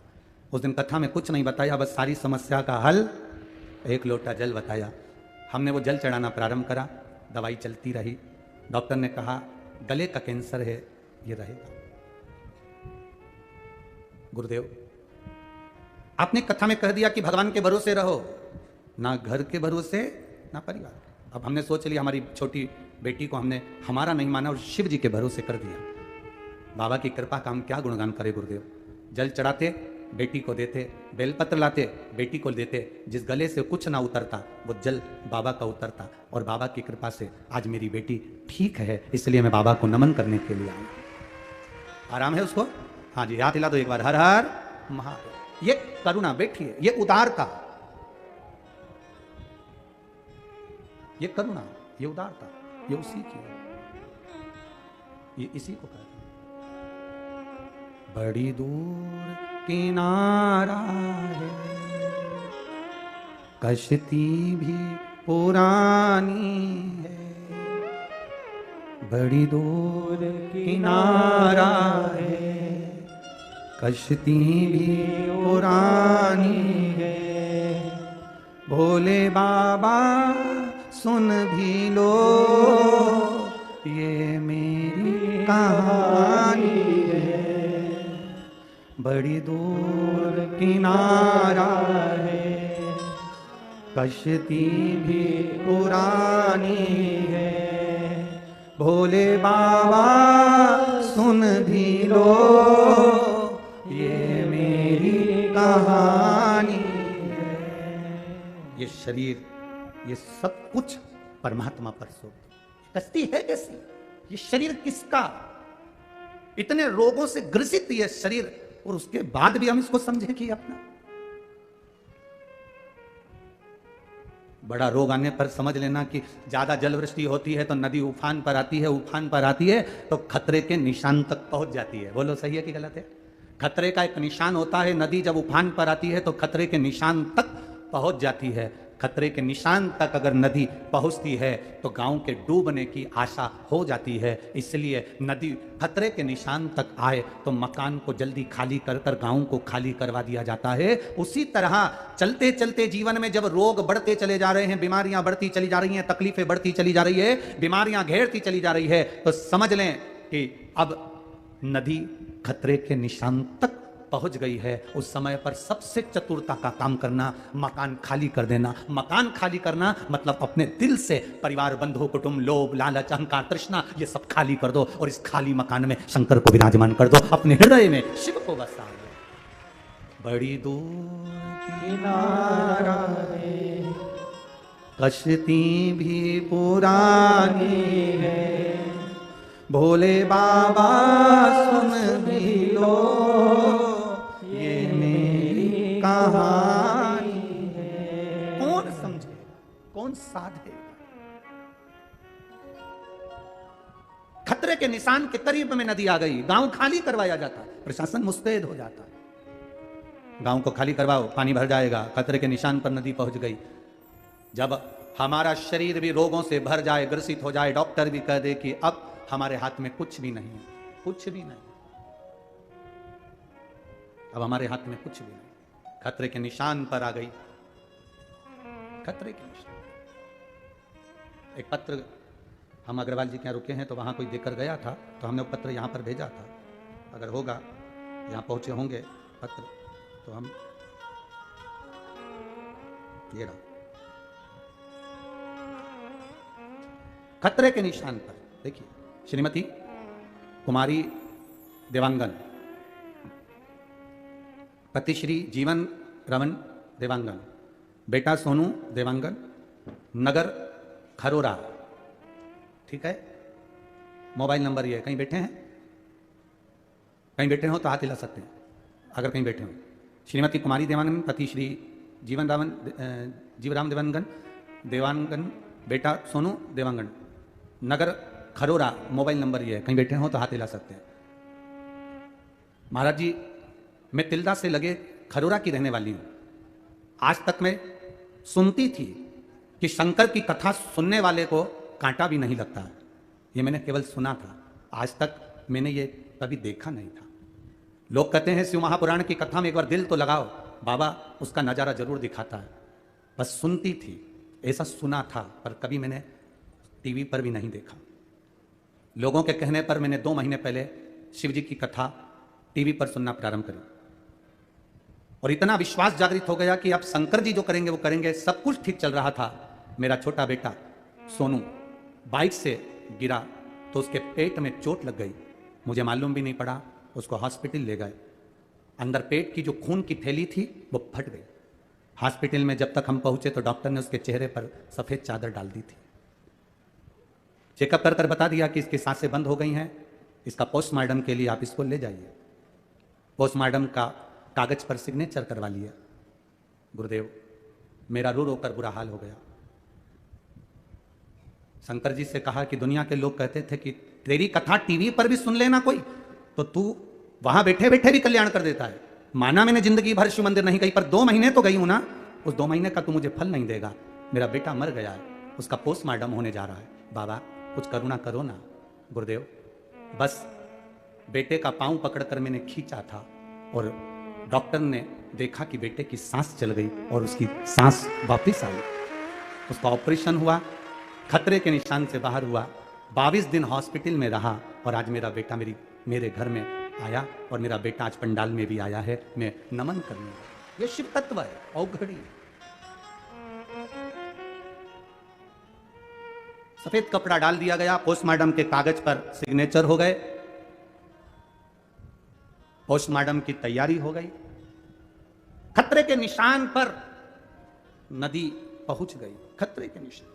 उस दिन कथा में कुछ नहीं बताया, बस सारी समस्या का हल, एक लोटा जल बताया। हमने वो जल चढ़ाना प्रारंभ करा, दवाई चलती रही। डॉक्टर ने कहा गले का कैंसर है, ये रहेगा। गुरुदेव, आपने कथा में कह दिया कि भगवान के भरोसे रहो, ना घर के भरोसे ना परिवार। अब हमने सोच लिया, हमारी छोटी बेटी को हमने हमारा नहीं माना और शिव जी के भरोसे कर दिया। बाबा की कृपा का हम क्या गुणगान करें गुरुदेव। जल चढ़ाते, बेटी को देते, बेलपत्र लाते, बेटी को देते, जिस गले से कुछ ना उतरता वो जल बाबा का उतरता। और बाबा की कृपा से आज मेरी बेटी ठीक है, इसलिए मैं बाबा को नमन करने के लिए आया। आराम है उसको? हाँ जी, हाथ हिला दो एक बार, हर हर महादेव। ये करुणा, बैठिए, ये उदारता, ये करुणा, ये उदारता, ये उसी की है, ये इसी को कहते हैं। बड़ी दूर किनारा है, कश्ती भी पुरानी है, बड़ी दूर किनारा है, कश्ती भी पुरानी है, भोले बाबा सुन भी लो ये मेरी कहानी है, बड़ी दूर किनारा है, कश्ती भी पुरानी है, भोले बाबा सुन भी लो ये मेरी कहानी है। ये शरीर, ये सब कुछ परमात्मा पर सौंप दो। कश्ती है कैसी? ये शरीर किसका? इतने रोगों से ग्रसित ये शरीर, और उसके बाद भी हम इसको समझें कि अपना। बड़ा रोग आने पर समझ लेना कि ज्यादा जलवृष्टि होती है तो नदी उफान पर आती है, उफान पर आती है तो खतरे के निशान तक पहुंच जाती है। बोलो सही है कि गलत है? खतरे का एक निशान होता है, नदी जब उफान पर आती है तो खतरे के निशान तक पहुंच जाती है। खतरे के निशान तक अगर नदी पहुंचती है तो गांव के डूबने की आशा हो जाती है। इसलिए नदी खतरे के निशान तक आए तो मकान को जल्दी खाली कर कर गांव को खाली करवा दिया जाता है। उसी तरह चलते चलते जीवन में जब रोग बढ़ते चले जा रहे हैं, बीमारियां बढ़ती चली जा रही हैं, तकलीफें बढ़ती चली जा रही है, बीमारियां घेरती चली जा रही है, तो समझ लें कि अब नदी खतरे के निशान तक पहुंच गई है। उस समय पर सबसे चतुरता का काम करना, मकान खाली कर देना। मकान खाली करना मतलब अपने दिल से परिवार, बंधु, कुटुंब, लोभ, लालच, अहंकार, तृष्णा, ये सब खाली कर दो और इस खाली मकान में शंकर को विराजमान कर दो, अपने हृदय में शिव को बसा लो। बड़ी दूर किनारा है, कश्ती भी पुरानी है, भोले बाबा सुन भी लो ये मेरी कहानी है। कौन समझे, कौन साधे? खतरे के निशान के करीब में नदी आ गई, गांव खाली करवाया जाता, प्रशासन मुस्तैद हो जाता। गांव को खाली करवाओ, पानी भर जाएगा। खतरे के निशान पर नदी पहुंच गई। जब हमारा शरीर भी रोगों से भर जाए, ग्रसित हो जाए, डॉक्टर भी कह दे कि अब हमारे हाथ में कुछ भी नहीं है, कुछ भी नहीं, अब हमारे हाथ में कुछ भी नहीं, खतरे के निशान पर आ गई, खतरे के निशान। एक पत्र हम अग्रवाल जी के यहाँ रुके हैं तो वहां कोई देकर गया था, तो हमने वो पत्र यहां पर भेजा था। अगर होगा, यहां पहुंचे होंगे पत्र, तो हम ये रहा खतरे के निशान पर। देखिए, श्रीमती कुमारी देवांगन, पति श्री जीवन रमन देवांगन, बेटा सोनू देवांगन, नगर खरोरा, ठीक है। मोबाइल नंबर ये है। कहीं बैठे हैं? कहीं बैठे हो तो हाथ हिला सकते हैं अगर कहीं बैठे हो। श्रीमती कुमारी देवांगन, पति श्री जीवराम देवांगन, देवांगन, बेटा सोनू देवांगन, नगर खरोरा, मोबाइल नंबर ये है। कहीं बैठे हो तो हाथ हिला सकते हैं। महाराज जी, मैं तिल्दा से लगे खरोरा की रहने वाली हूं। आज तक मैं सुनती थी कि शंकर की कथा सुनने वाले को कांटा भी नहीं लगता है। ये मैंने केवल सुना था, आज तक मैंने ये कभी देखा नहीं था। लोग कहते हैं शिव महापुराण की कथा में एक बार दिल तो लगाओ, बाबा उसका नज़ारा जरूर दिखाता है। बस सुनती थी, ऐसा सुना था, पर कभी मैंने टीवी पर भी नहीं देखा। लोगों के कहने पर मैंने 2 महीने पहले शिव जी की कथा टीवी पर सुनना प्रारंभ करी और इतना विश्वास जागृत हो गया कि अब शंकर जी जो करेंगे वो करेंगे। सब कुछ ठीक चल रहा था। मेरा छोटा बेटा सोनू बाइक से गिरा तो उसके पेट में चोट लग गई। मुझे मालूम भी नहीं पड़ा, उसको हॉस्पिटल ले गए। अंदर पेट की जो खून की थैली थी वो फट गई। हॉस्पिटल में जब तक हम पहुंचे तो डॉक्टर ने उसके चेहरे पर सफ़ेद चादर डाल दी थी। चेकअप कर कर बता दिया कि इसकी सांसें बंद हो गई हैं, इसका पोस्टमार्टम के लिए आप इसको ले जाइए। पोस्टमार्टम का कागज पर सिग्नेचर करवा लिया। गुरुदेव, मेरा रो रो कर बुरा हाल हो गया। शंकर जी से कहा कि दुनिया के लोग कहते थे कि तेरी कथा टीवी पर भी सुन लेना कोई, तो तू वहां बैठे बैठे भी कल्याण कर देता है। माना मैंने जिंदगी भर शिव मंदिर नहीं गई, पर 2 महीने तो गई हूं ना, उस 2 महीने का तू मुझे फल नहीं देगा। मेरा बेटा मर गया है, उसका पोस्टमार्टम होने जा रहा है, बाबा कुछ करुणा करो ना। गुरुदेव बस बेटे का पांव पकड़कर मैंने खींचा था और डॉक्टर ने देखा कि बेटे की सांस चल गई और उसकी सांस वापस आई। उसका ऑपरेशन हुआ, खतरे के निशान से बाहर हुआ, 22 दिन हॉस्पिटल में रहा और आज मेरा बेटा मेरे घर में आया और मेरा बेटा आज पंडाल में भी आया है। मैं नमन करने लगा। ये शिव तत्व है, औघड़ी। सफेद कपड़ा डाल दिया गया, पोस्टमार्टम के कागज पर सिग्नेचर हो गए, पोस्टमार्टम की तैयारी हो गई, खतरे के निशान पर नदी पहुंच गई, खतरे के निशान।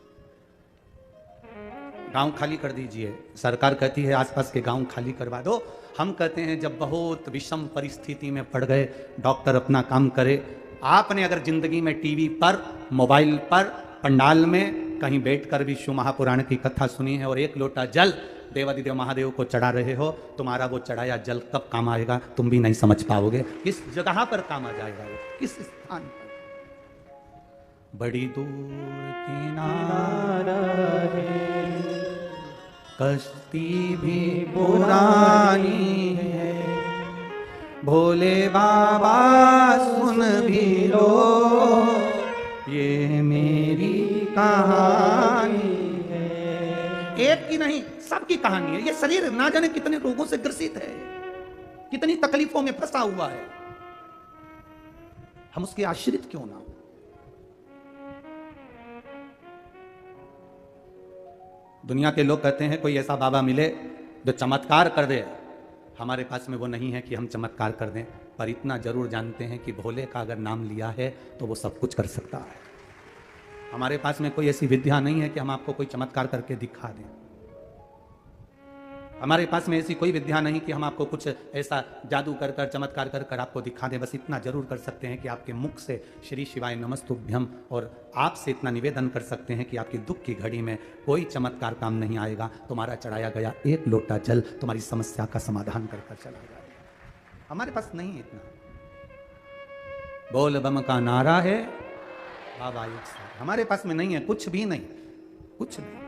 गांव खाली कर दीजिए, सरकार कहती है आसपास के गांव खाली करवा दो। हम कहते हैं जब बहुत विषम परिस्थिति में पड़ गए, डॉक्टर अपना काम करे। आपने अगर जिंदगी में टीवी पर, मोबाइल पर, पंडाल में कहीं बैठकर भी शिव महापुराण की कथा सुनी है और 1 लोटा जल देवादिदेव महादेव को चढ़ा रहे हो, तुम्हारा वो चढ़ाया जल कब काम आएगा तुम भी नहीं समझ पाओगे। किस जगह पर काम आ जाएगा वो, किस स्थान पर। बड़ी दूर किनारा है, कश्ती भी पुरानी है, भोले बाबा सुन भी लो ये मेरी कहानी है। एक की नहीं, सबकी कहानी है। ये शरीर ना जाने कितने रोगों से ग्रसित है, कितनी तकलीफों में फंसा हुआ है, हम उसके आश्रित क्यों ना हो। दुनिया के लोग कहते हैं कोई ऐसा बाबा मिले जो चमत्कार कर दे। हमारे पास में वो नहीं है कि हम चमत्कार कर दें, पर इतना जरूर जानते हैं कि भोले का अगर नाम लिया है तो वो सब कुछ कर सकता है। हमारे पास में कोई ऐसी विद्या नहीं है कि हम आपको कोई चमत्कार करके दिखा दें। हमारे पास में ऐसी कोई विद्या नहीं कि हम आपको कुछ ऐसा जादू कर कर, चमत्कार कर कर आपको दिखा दें। बस इतना जरूर कर सकते हैं कि आपके मुख से श्री शिवाय नमस्तुभ्यम, और आपसे इतना निवेदन कर सकते हैं कि आपकी दुख की घड़ी में कोई चमत्कार काम नहीं आएगा। तुम्हारा चढ़ाया गया 1 लोटा जल तुम्हारी समस्या का समाधान कर कर चला जाएगा। हमारे पास नहीं है इतना। बोल बम का नारा है बाबा एक साथ, हमारे पास में नहीं है, कुछ भी नहीं, कुछ नहीं।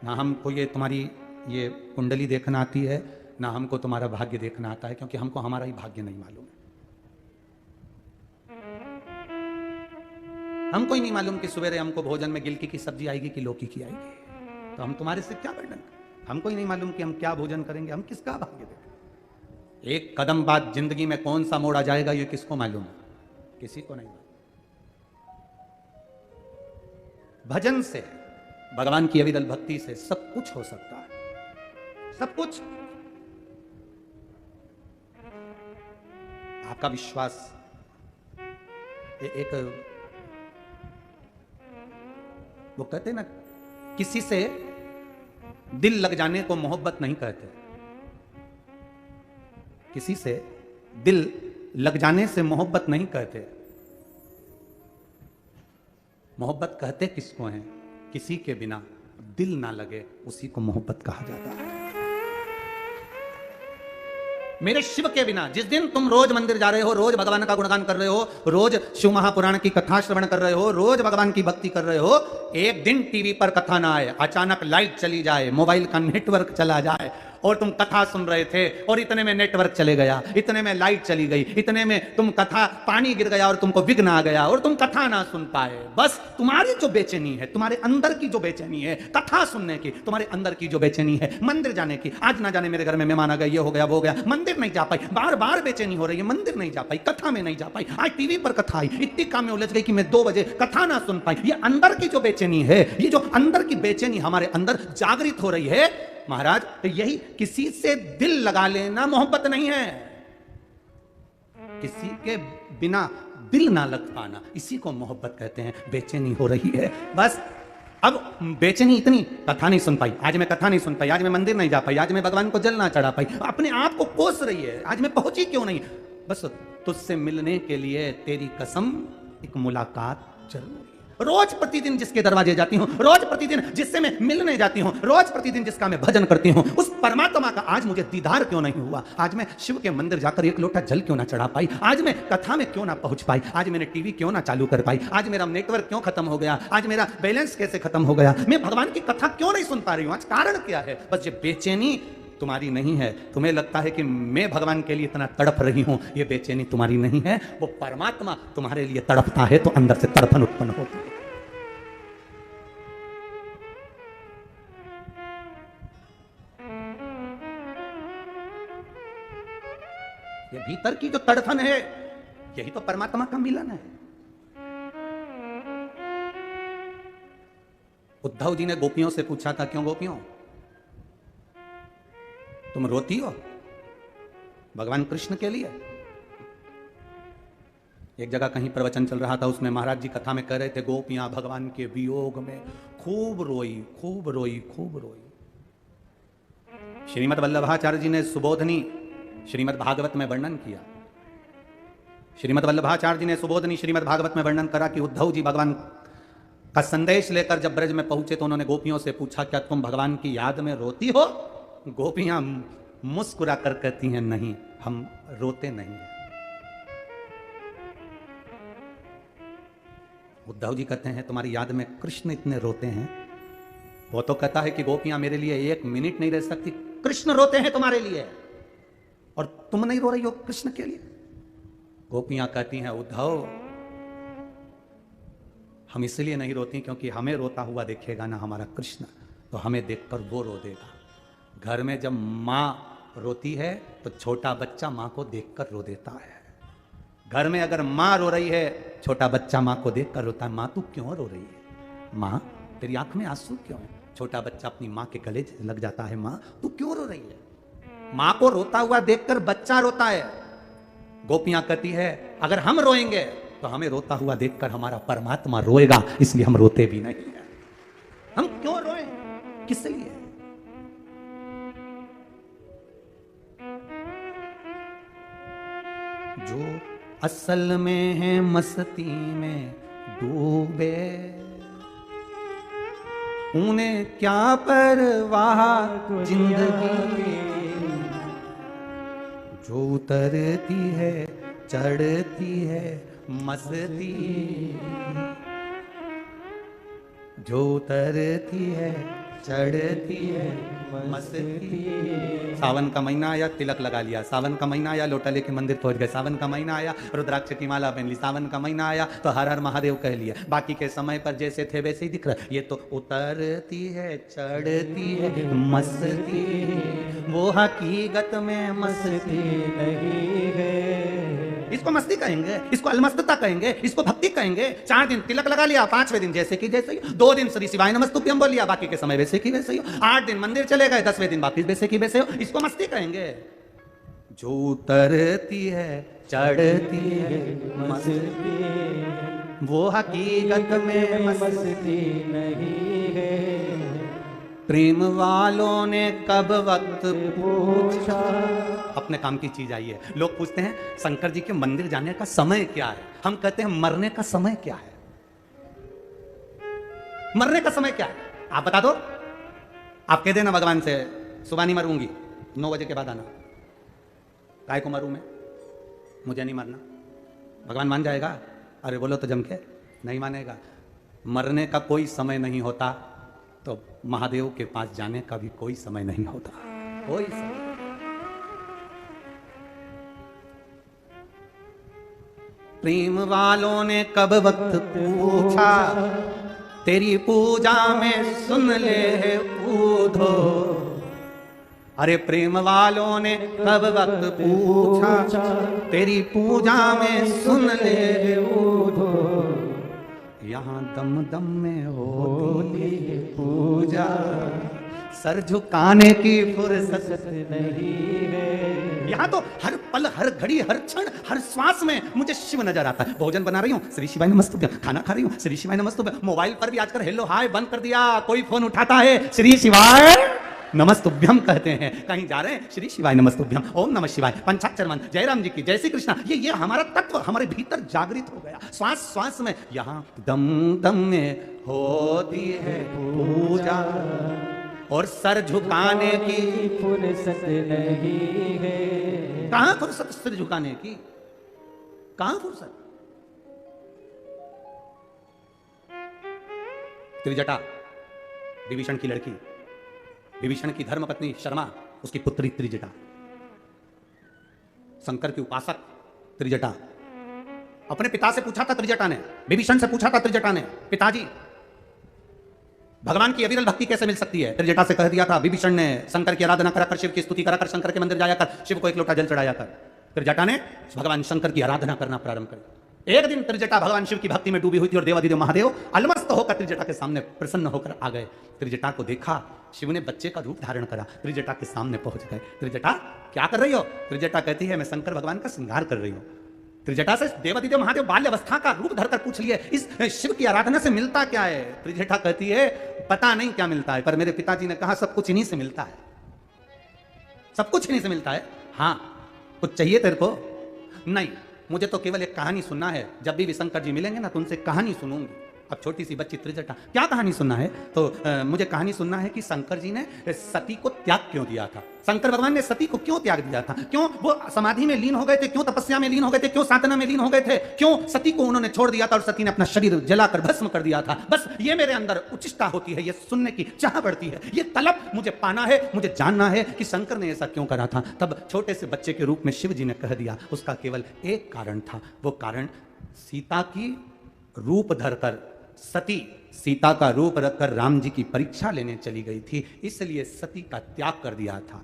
ना हमको ये तुम्हारी ये कुंडली देखना आती है, ना हमको तुम्हारा भाग्य देखना आता है, क्योंकि हमको हमारा ही भाग्य नहीं मालूम है। हमको ही नहीं मालूम कि सवेरे हमको भोजन में गिलकी की सब्जी आएगी कि लौकी की आएगी, तो हम तुम्हारे से क्या वर्णन करें। हमको ही नहीं मालूम कि हम क्या भोजन करेंगे, हम किसका भाग्य देखें। एक कदम बाद जिंदगी में कौन सा मोड़ आ जाएगा ये किसको मालूम है, किसी को नहीं मालूम। भजन से, भगवान की अविरल भक्ति से सब कुछ हो सकता है, सब कुछ। आपका विश्वास, एक वो कहते हैं ना, किसी से दिल लग जाने को मोहब्बत नहीं कहते। किसी से दिल लग जाने से मोहब्बत नहीं कहते। मोहब्बत कहते किसको हैं? किसी के बिना दिल ना लगे उसी को मोहब्बत कहा जाता है। मेरे शिव के बिना, जिस दिन तुम रोज मंदिर जा रहे हो, रोज भगवान का गुणगान कर रहे हो, रोज शिव महापुराण की कथा श्रवण कर रहे हो, रोज भगवान की भक्ति कर रहे हो, एक दिन टीवी पर कथा ना आए, अचानक लाइट चली जाए, मोबाइल का नेटवर्क चला जाए और तुम कथा सुन रहे थे और इतने में नेटवर्क चले गया, इतने में लाइट चली गई, इतने में तुम कथा, पानी गिर गया और तुमको विघ्न आ गया और तुम कथा ना सुन पाए। बस तुम्हारी जो बेचैनी है, तुम्हारे अंदर की जो बेचैनी है कथा सुनने की, तुम्हारे अंदर की जो बेचैनी है मंदिर जाने की, आज ना जाने मेरे घर में मेहमान आ गए, ये हो गया वो हो गया, मंदिर नहीं जा पाई, बार बार बेचैनी हो रही है, मंदिर नहीं जा पाई, कथा में नहीं जा पाई, आज टीवी पर कथा आई, इतनी काम में उलझ गई कि मैं 2 बजे कथा ना सुन पाई। ये अंदर की जो बेचैनी है, ये जो अंदर की बेचैनी हमारे अंदर जागृत हो रही है महाराज, तो यही किसी से दिल लगा लेना मोहब्बत नहीं है। किसी के बिना दिल ना लग पाना, इसी को मोहब्बत कहते हैं। बेचैनी हो रही है, बस अब बेचैनी इतनी, कथा नहीं सुन पाई, आज मैं कथा नहीं सुन पाई, आज मैं मंदिर नहीं जा पाई, आज मैं भगवान को जल ना चढ़ा पाई, अपने आप को कोस रही है, आज मैं पहुंची क्यों नहीं। बस तुझसे मिलने के लिए तेरी कसम एक मुलाकात जरूरी है। रोज प्रतिदिन जिसके दरवाजे जाती हूँ, रोज प्रतिदिन जिससे मैं मिलने जाती हूँ, रोज प्रतिदिन जिसका मैं भजन करती हूँ, उस परमात्मा का आज मुझे दीदार क्यों नहीं हुआ? आज मैं शिव के मंदिर जाकर एक लोटा जल क्यों ना चढ़ा पाई? आज मैं कथा में क्यों ना पहुंच पाई? आज मैंने टीवी क्यों ना चालू कर पाई? आज मेरा नेटवर्क क्यों खत्म हो गया? आज मेरा बैलेंस कैसे खत्म हो गया? मैं भगवान की कथा क्यों नहीं सुन पा रही हूँ? आज कारण क्या है? बस ये बेचैनी तुम्हारी नहीं है। तुम्हें लगता है कि मैं भगवान के लिए इतना तड़प रही हूं, ये बेचैनी तुम्हारी नहीं है। वो परमात्मा तुम्हारे लिए तड़पता है तो अंदर से तड़पन उत्पन्न होती है। ये भीतर की जो तड़फन है, यही तो परमात्मा का मिलन है। उद्धव जी ने गोपियों से पूछा था, क्यों गोपियों तुम रोती हो भगवान कृष्ण के लिए? एक जगह कहीं प्रवचन चल रहा था, उसमें महाराज जी कथा में कह रहे थे, गोपियां भगवान के वियोग में खूब रोई, खूब रोई, खूब रोई। श्रीमद् वल्लभाचार्य जी ने सुबोधनी श्रीमद् भागवत में वर्णन किया। श्रीमद् वल्लभाचार्य जी ने सुबोधनी श्रीमद् भागवत में वर्णन करा कि उद्धव जी भगवान का संदेश लेकर जब ब्रज में पहुंचे तो उन्होंने गोपियों से पूछा, क्या तुम भगवान की याद में रोती हो? गोपियां मुस्कुरा कर कहती हैं, नहीं, हम रोते नहीं हैं। उद्धव जी कहते हैं, तुम्हारी याद में कृष्ण इतने रोते हैं। वो तो कहता है कि गोपियां मेरे लिए एक मिनट नहीं रह सकती, कृष्ण रोते हैं तुम्हारे लिए और तुम नहीं रो रही हो कृष्ण के लिए। गोपियां कहती हैं, उद्धव हम इसलिए नहीं रोती क्योंकि हमें रोता हुआ देखेगा ना हमारा कृष्ण, तो हमें देखकर वो रो देगा। घर में जब माँ रोती है तो छोटा बच्चा माँ को देखकर रो देता है। घर में अगर माँ रो रही है, छोटा बच्चा माँ को देखकर रोता है, माँ तू क्यों रो रही है? माँ तेरी आंख में आंसू क्यों है? छोटा बच्चा अपनी माँ के गले लग जाता है, माँ तू क्यों रो रही है? माँ को रोता हुआ देखकर बच्चा रोता है। गोपियां कहती है, अगर हम रोएंगे तो हमें रोता हुआ देखकर हमारा परमात्मा रोएगा, इसलिए हम रोते भी नहीं है। हम क्यों रोए? किस लिए? जो असल में है मस्ती में डूबे, उन्हें क्या परवाह जिंदगी। जो उतरती है चढ़ती है मस्ती, जो उतरती है चढ़ती है मस्ती। सावन का महीना आया, तिलक लगा लिया। सावन का महीना आया, लोटा लेके मंदिर पहुंच गए। सावन का महीना आया, रुद्राक्ष की माला पहन ली। सावन का महीना आया तो हर हर महादेव कह लिया। बाकी के समय पर जैसे थे वैसे ही दिख रहा। ये तो उतरती है चढ़ती है मस्ती, वो हकीकत में मस्ती नहीं है। इसको मस्ती कहेंगे, इसको अलमस्तता कहेंगे, इसको भक्ति कहेंगे। 4 दिन तिलक लगा लिया, 5वें दिन जैसे कि जैसे ही। 2 दिन श्री शिवाय नमस्तुभ्यम बोल लिया, बाकी के समय वैसे की वैसे ही। 8 दिन मंदिर चले गए, 10वें दिन वापिस वैसे की वैसे हो। इसको मस्ती कहेंगे। जो उतरती है चढ़ती है मस्ती, वो हकीकत में मस्ती नहीं है। प्रेम वालों ने कब वक्त पूछा, अपने काम की चीज आई है। लोग पूछते हैं शंकर जी के मंदिर जाने का समय क्या है? हम कहते हैं मरने का समय क्या है? मरने का समय क्या है आप बता दो। आप कह देना भगवान से, सुबह नहीं मरूंगी, 9 बजे के बाद आना। काय को मरूं मैं? मुझे नहीं मरना। भगवान मान जाएगा? अरे बोलो तो जम के, नहीं मानेगा। मरने का कोई समय नहीं होता तो महादेव के पास जाने का भी कोई समय नहीं होता। कोई समय। प्रेम वालों ने कब वक्त पूछा, तेरी पूजा में सुन ले ऊधो। अरे प्रेम वालों ने कब वक्त पूछा, तेरी पूजा में सुन ले ऊधो। यहाँ दम दम में होती है पूजा, सर झुकाने की फुर्सत नहीं है। यहाँ तो हर पल, हर घड़ी, हर क्षण, हर श्वास में मुझे शिव नजर आता है। भोजन बना रही हूँ, श्री शिवाय नमस्तुभ्यम। खाना खा रही हूँ, श्री शिवाय नमस्तुभ्यम। मोबाइल पर भी आजकल हेलो हाय बंद कर दिया, कोई फोन उठाता है श्री शिवाय नमस्तुभ्यम कहते हैं, कहीं जा रहे हैं श्री शिवाय नमस्तुभ्यम, ओम नमः शिवाय, पंचाक्षर मंत्र, जय राम जी की, जय श्री कृष्णा। ये हमारा तत्व हमारे भीतर जागृत हो गया। श्वास श्वास में, यहाँ दम दम में होती है पूजा, और सर झुकाने की फुर्सत नहीं है। कहां फुर्सत सिर झुकाने की, कहां फुर्सत। त्रिजटा विभीषण की लड़की, विभीषण की धर्मपत्नी शर्मा, उसकी पुत्री त्रिजटा, शंकर की उपासक त्रिजटा। अपने पिता से पूछा था त्रिजटा ने, विभीषण से पूछा था त्रिजटा ने, पिताजी भगवान की अविरल भक्ति कैसे मिल सकती है। त्रिजटा से कह दिया था विभीषण ने, शंकर की आराधना करा कर, शिव की स्तुति करा कर, शंकर के मंदिर जाया कर, शिव को एक लोटा जल चढ़ाया कर। त्रिजटा ने भगवान शंकर की आराधना करना प्रारंभ कर। एक दिन त्रिजटा भगवान शिव की भक्ति में डूबी हुई थी और देवादिदेव महादेव अलमस्त होकर त्रिजटा के सामने प्रसन्न होकर आ गए। त्रिजटा को देखा, शिव ने बच्चे का रूप धारण करा, त्रिजटा के सामने पहुंच गए। त्रिजटा क्या कर रही हो। त्रिजटा कहती है मैं शंकर भगवान का श्रृंगार कर रही हूं। त्रिजटा से देवादिदेव महादेव बाल्य अवस्था का रूप धरकर पूछ लिए, इस शिव की आराधना से मिलता क्या है। त्रिजटा कहती है पता नहीं क्या मिलता है, पर मेरे पिताजी ने कहा सब कुछ इन्हीं से मिलता है, सब कुछ इन्हीं से मिलता है। हाँ कुछ चाहिए तेरे को। नहीं, मुझे तो केवल एक कहानी सुनना है, जब भी शंकर जी मिलेंगे ना तो उनसे कहानी सुनूंगी। अब छोटी सी बच्ची त्रिजटा, क्या कहानी सुनना है। तो मुझे कहानी सुनना है कि शंकर जी ने सती को त्याग क्यों दिया था, शंकर भगवान ने सती को क्यों त्याग दिया था, क्यों वो समाधि में लीन हो गए थे, क्यों तपस्या में लीन हो गए थे, क्यों साधना में लीन हो गए थे, क्यों सती को उन्होंने छोड़ दिया था और सती ने अपना शरीर जलाकर भस्म कर दिया था। बस ये मेरे अंदर उचिष्टा होती है, ये सुनने की चाह बढ़ती है, ये तलब मुझे पाना है, मुझे जानना है कि शंकर ने ऐसा क्यों करा था। तब छोटे से बच्चे के रूप में शिव जी ने कह दिया। उसका केवल एक कारण था, वो कारण सीता की रूप धरकर, सती सीता का रूप रखकर राम जी की परीक्षा लेने चली गई थी, इसलिए सती का त्याग कर दिया था।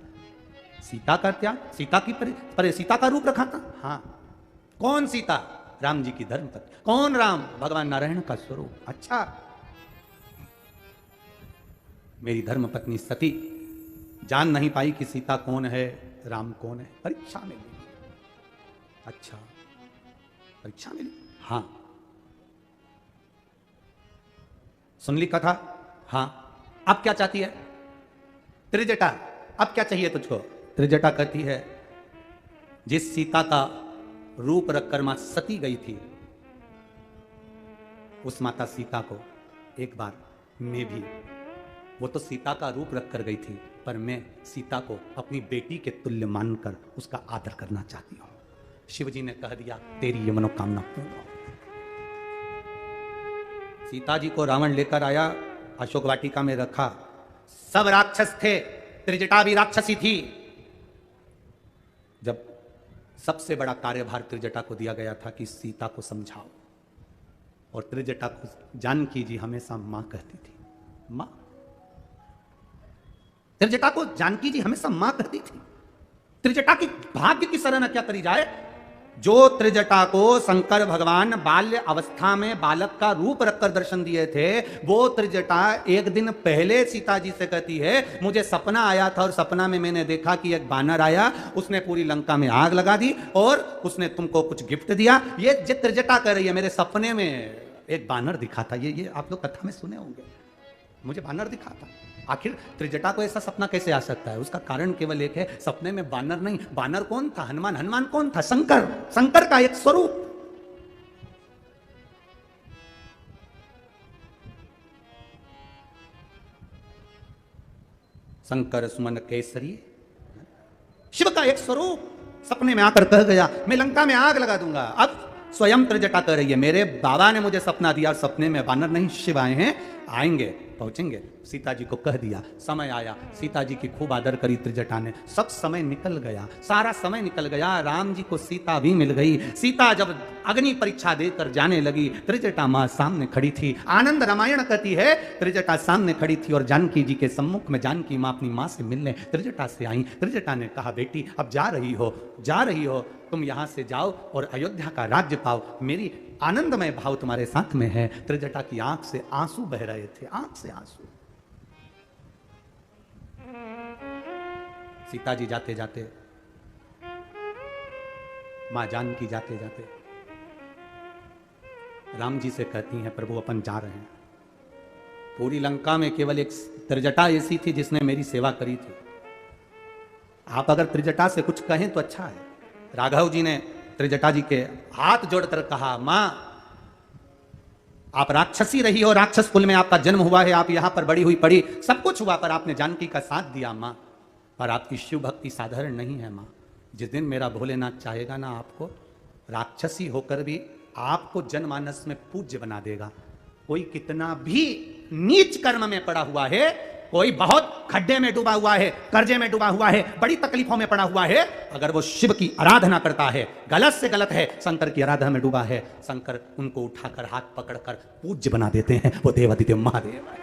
सीता का त्याग, सीता की सीता का रूप रखा था। हाँ, कौन सीता, राम जी की धर्मपत्नी। कौन राम, भगवान नारायण का स्वरूप। अच्छा, मेरी धर्मपत्नी सती जान नहीं पाई कि सीता कौन है, राम कौन है, परीक्षा में ली। अच्छा, परीक्षा में ली। हाँ, सुन ली कथा। हाँ, अब क्या चाहती है त्रिजटा, अब क्या चाहिए तुझको। त्रिजटा कहती है जिस सीता का रूप रखकर मां सती गई थी, उस माता सीता को एक बार मैं भी, वो तो सीता का रूप रखकर गई थी, पर मैं सीता को अपनी बेटी के तुल्य मानकर उसका आदर करना चाहती हूं। शिवजी ने कह दिया तेरी ये मनोकामना पूर्ण हो। सीता जी को रावण लेकर आया, अशोक वाटिका में रखा, सब राक्षस थे, त्रिजटा भी राक्षसी थी। जब सबसे बड़ा कार्यभार त्रिजटा को दिया गया था कि सीता को समझाओ, और त्रिजटा को जानकी जी हमेशा मां कहती थी, मां। त्रिजटा को जानकी जी हमेशा मां कहती थी। त्रिजटा की भाग्य की सराहना क्या करी जाए, जो त्रिजटा को शंकर भगवान बाल्य अवस्था में बालक का रूप रखकर दर्शन दिए थे, वो त्रिजटा एक दिन पहले सीता जी से कहती है मुझे सपना आया था और सपना में मैंने देखा कि एक बानर आया, उसने पूरी लंका में आग लगा दी और उसने तुमको कुछ गिफ्ट दिया। ये त्रिजटा कह रही है मेरे सपने में एक बानर दिखा था। ये आप लोग कथा में सुने होंगे, मुझे बानर दिखा था। आखिर त्रिजटा को ऐसा सपना कैसे आ सकता है, उसका कारण केवल एक है, सपने में बानर नहीं। बानर कौन था, हनुमान। हनुमान कौन था, शंकर, शंकर का एक स्वरूप। शंकर सुमन केसरी, शिव का एक स्वरूप सपने में आकर कह गया मैं लंका में आग लगा दूंगा। अब स्वयं त्रिजटा कह रही है मेरे बाबा ने मुझे सपना दिया, सपने में बानर नहीं शिव आए हैं, आएंगे, पहुंचेंगे। सीता जी को कह दिया, समय आया, सीता जी की खूब आदर करी त्रिजटा ने। सब समय निकल गया, सारा समय निकल गया, राम जी को सीता भी मिल गई। सीता जब अग्नि परीक्षा देकर जाने लगी, त्रिजटा मां सामने खड़ी थी। आनंद रामायण कहती है त्रिजटा सामने खड़ी थी और जानकी जी के सम्मुख में जानकी मां अपनी मां से मिलने त्रिजटा से आई। त्रिजटा ने कहा बेटी अब जा रही हो, तुम यहां से जाओ और अयोध्या का राज्य पाओ, मेरी आनंदमय भाव तुम्हारे साथ में है। त्रिजटा की आंख से आंसू बह रहे थे, आंख से आंसू। सीता जी जाते जाते, मां जानकी जाते जाते राम जी से कहती हैं प्रभु अपन जा रहे हैं। पूरी लंका में केवल एक त्रिजटा ऐसी थी जिसने मेरी सेवा करी थी। आप अगर त्रिजटा से कुछ कहें तो अच्छा है। राघव जी ने त्रिजटा जी के हाथ जोड़कर कहा, मां आप राक्षसी रही हो, राक्षस कुल में आपका जन्म हुआ है, आप यहां पर बड़ी हुई पड़ी, सब कुछ हुआ, पर आपने जानकी का साथ दिया मां, पर आपकी शिव भक्ति साधारण नहीं है मां। जिस दिन मेरा भोलेनाथ चाहेगा ना, आपको राक्षसी होकर भी आपको जनमानस में पूज्य बना देगा। कोई कितना भी नीच कर्म में पड़ा हुआ है, कोई बहुत खड्डे में डूबा हुआ है, कर्जे में डूबा हुआ है, बड़ी तकलीफों में पड़ा हुआ है, अगर वो शिव की आराधना करता है, गलत से गलत है, शंकर की आराधना में डूबा है, शंकर उनको उठाकर हाथ पकड़कर पूज्य बना देते हैं। वो देवादिदेव महादेव है,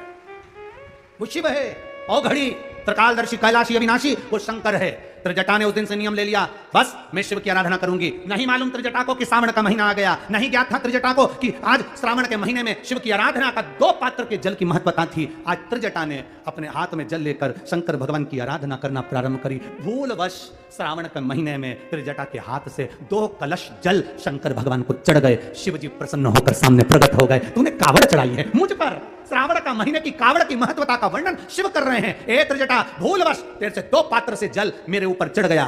वो शिव है। औघड़ी त्रिकालदर्शी कैलाशी अविनाशी वो शंकर है। त्रिजटा ने उस दिन से नियम ले लिया, बस मैं शिव की आराधना करूंगी। नहीं मालूम त्रिजटा को कि श्रावण का महीना आ गया, नहीं ज्ञात था त्रिजटा को कि आज श्रावण के महीने में शिव की आराधना का 2 पात्र के जल की महत्वता थी। आज त्रिजटा ने अपने हाथ में जल लेकर शंकर भगवान की आराधना करना प्रारंभ करी। भूलवश श्रावण के महीने में त्रिजटा के हाथ से 2 कलश जल शंकर भगवान को चढ़ गए। शिव जी प्रसन्न होकर सामने प्रकट हो गए, तूने कावड़ चढ़ाई है मुझ पर। श्रावण का महीने की कावड़ की महत्वता का वर्णन शिव कर रहे हैं। ए त्रिजटा, भूलवश तेरे से 2 पात्र से जल मेरे ऊपर चढ़ गया।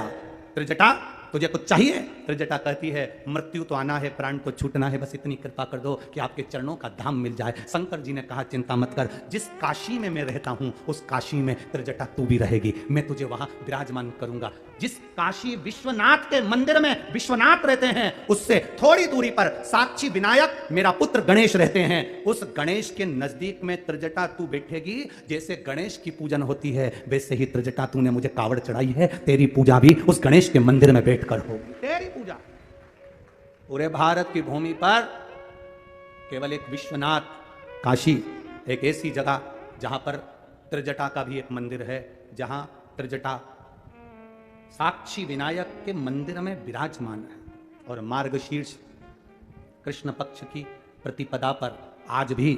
त्रिजटा, तुझे कुछ चाहिए? त्रिजटा कहती है, मृत्यु तो आना है, प्राण तो छूटना है, बस इतनी कृपा कर दो कि आपके चरणों का धाम मिल जाए। शंकर जी ने कहा, चिंता मत कर, जिस काशी में मैं रहता हूं उस काशी में त्रिजटा तू भी रहेगी, मैं तुझे वहां विराजमान करूंगा। जिस काशी विश्वनाथ के मंदिर में विश्वनाथ रहते हैं, उससे थोड़ी दूरी पर साक्षी विनायक मेरा पुत्र गणेश रहते हैं। उस गणेश के नजदीक में त्रिजटा तू बैठेगी। जैसे गणेश की पूजन होती है, वैसे ही त्रिजटा तूने मुझे कावड़ चढ़ाई है, तेरी पूजा भी उस गणेश के मंदिर में बैठकर होगी। तेरी पूजा पूरे भारत की भूमि पर केवल एक विश्वनाथ काशी, एक ऐसी जगह जहां पर त्रिजटा का भी एक मंदिर है, जहां त्रिजटा साक्षी विनायक के मंदिर में विराजमान है। और मार्गशीर्ष कृष्ण पक्ष की प्रतिपदा पर आज भी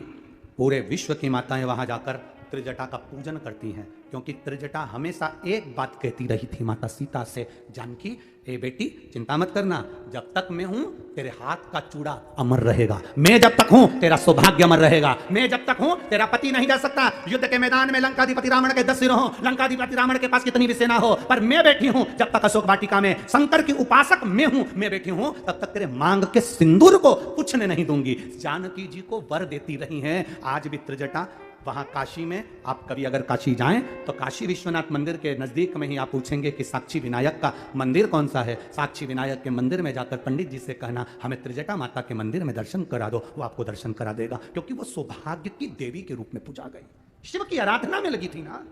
पूरे विश्व की माताएं वहां जाकर त्रिजटा का पूजन करती हैं, क्योंकि त्रिजटा हमेशा एक बात कहती रही थी माता सीता से, जानकी ए बेटी चिंता मत करना, जब तक मैं हूं तेरे हाथ का चूड़ा अमर रहेगा, मैं जब तक हूं तेरा सौभाग्य अमर रहेगा, मैं जब तक हूं तेरा पति नहीं जा सकता। युद्ध के मैदान में लंकाधिपति रावण के 10 सिर हो, लंकाधिपति रावण के पास कितनी भी सेना हो, पर मैं बैठी हूं जब तक अशोक वाटिका में, शंकर की उपासक मैं हूं, मैं बैठी हूं तब तक तेरे मांग के सिंदूर को पूछने नहीं दूंगी। जानकी जी को वर देती रही हैं। आज भी त्रिजटा वहां काशी में, आप कभी अगर काशी जाएं तो काशी विश्वनाथ मंदिर के नजदीक में ही आप पूछेंगे कि साक्षी विनायक का मंदिर कौन सा है। साक्षी विनायक के मंदिर में जाकर पंडित जी से कहना, हमें त्रिजटा माता के मंदिर में दर्शन करा दो, वो आपको दर्शन करा देगा, क्योंकि वो सौभाग्य की देवी के रूप में पूजा गई, शिव की आराधना में लगी थी ना।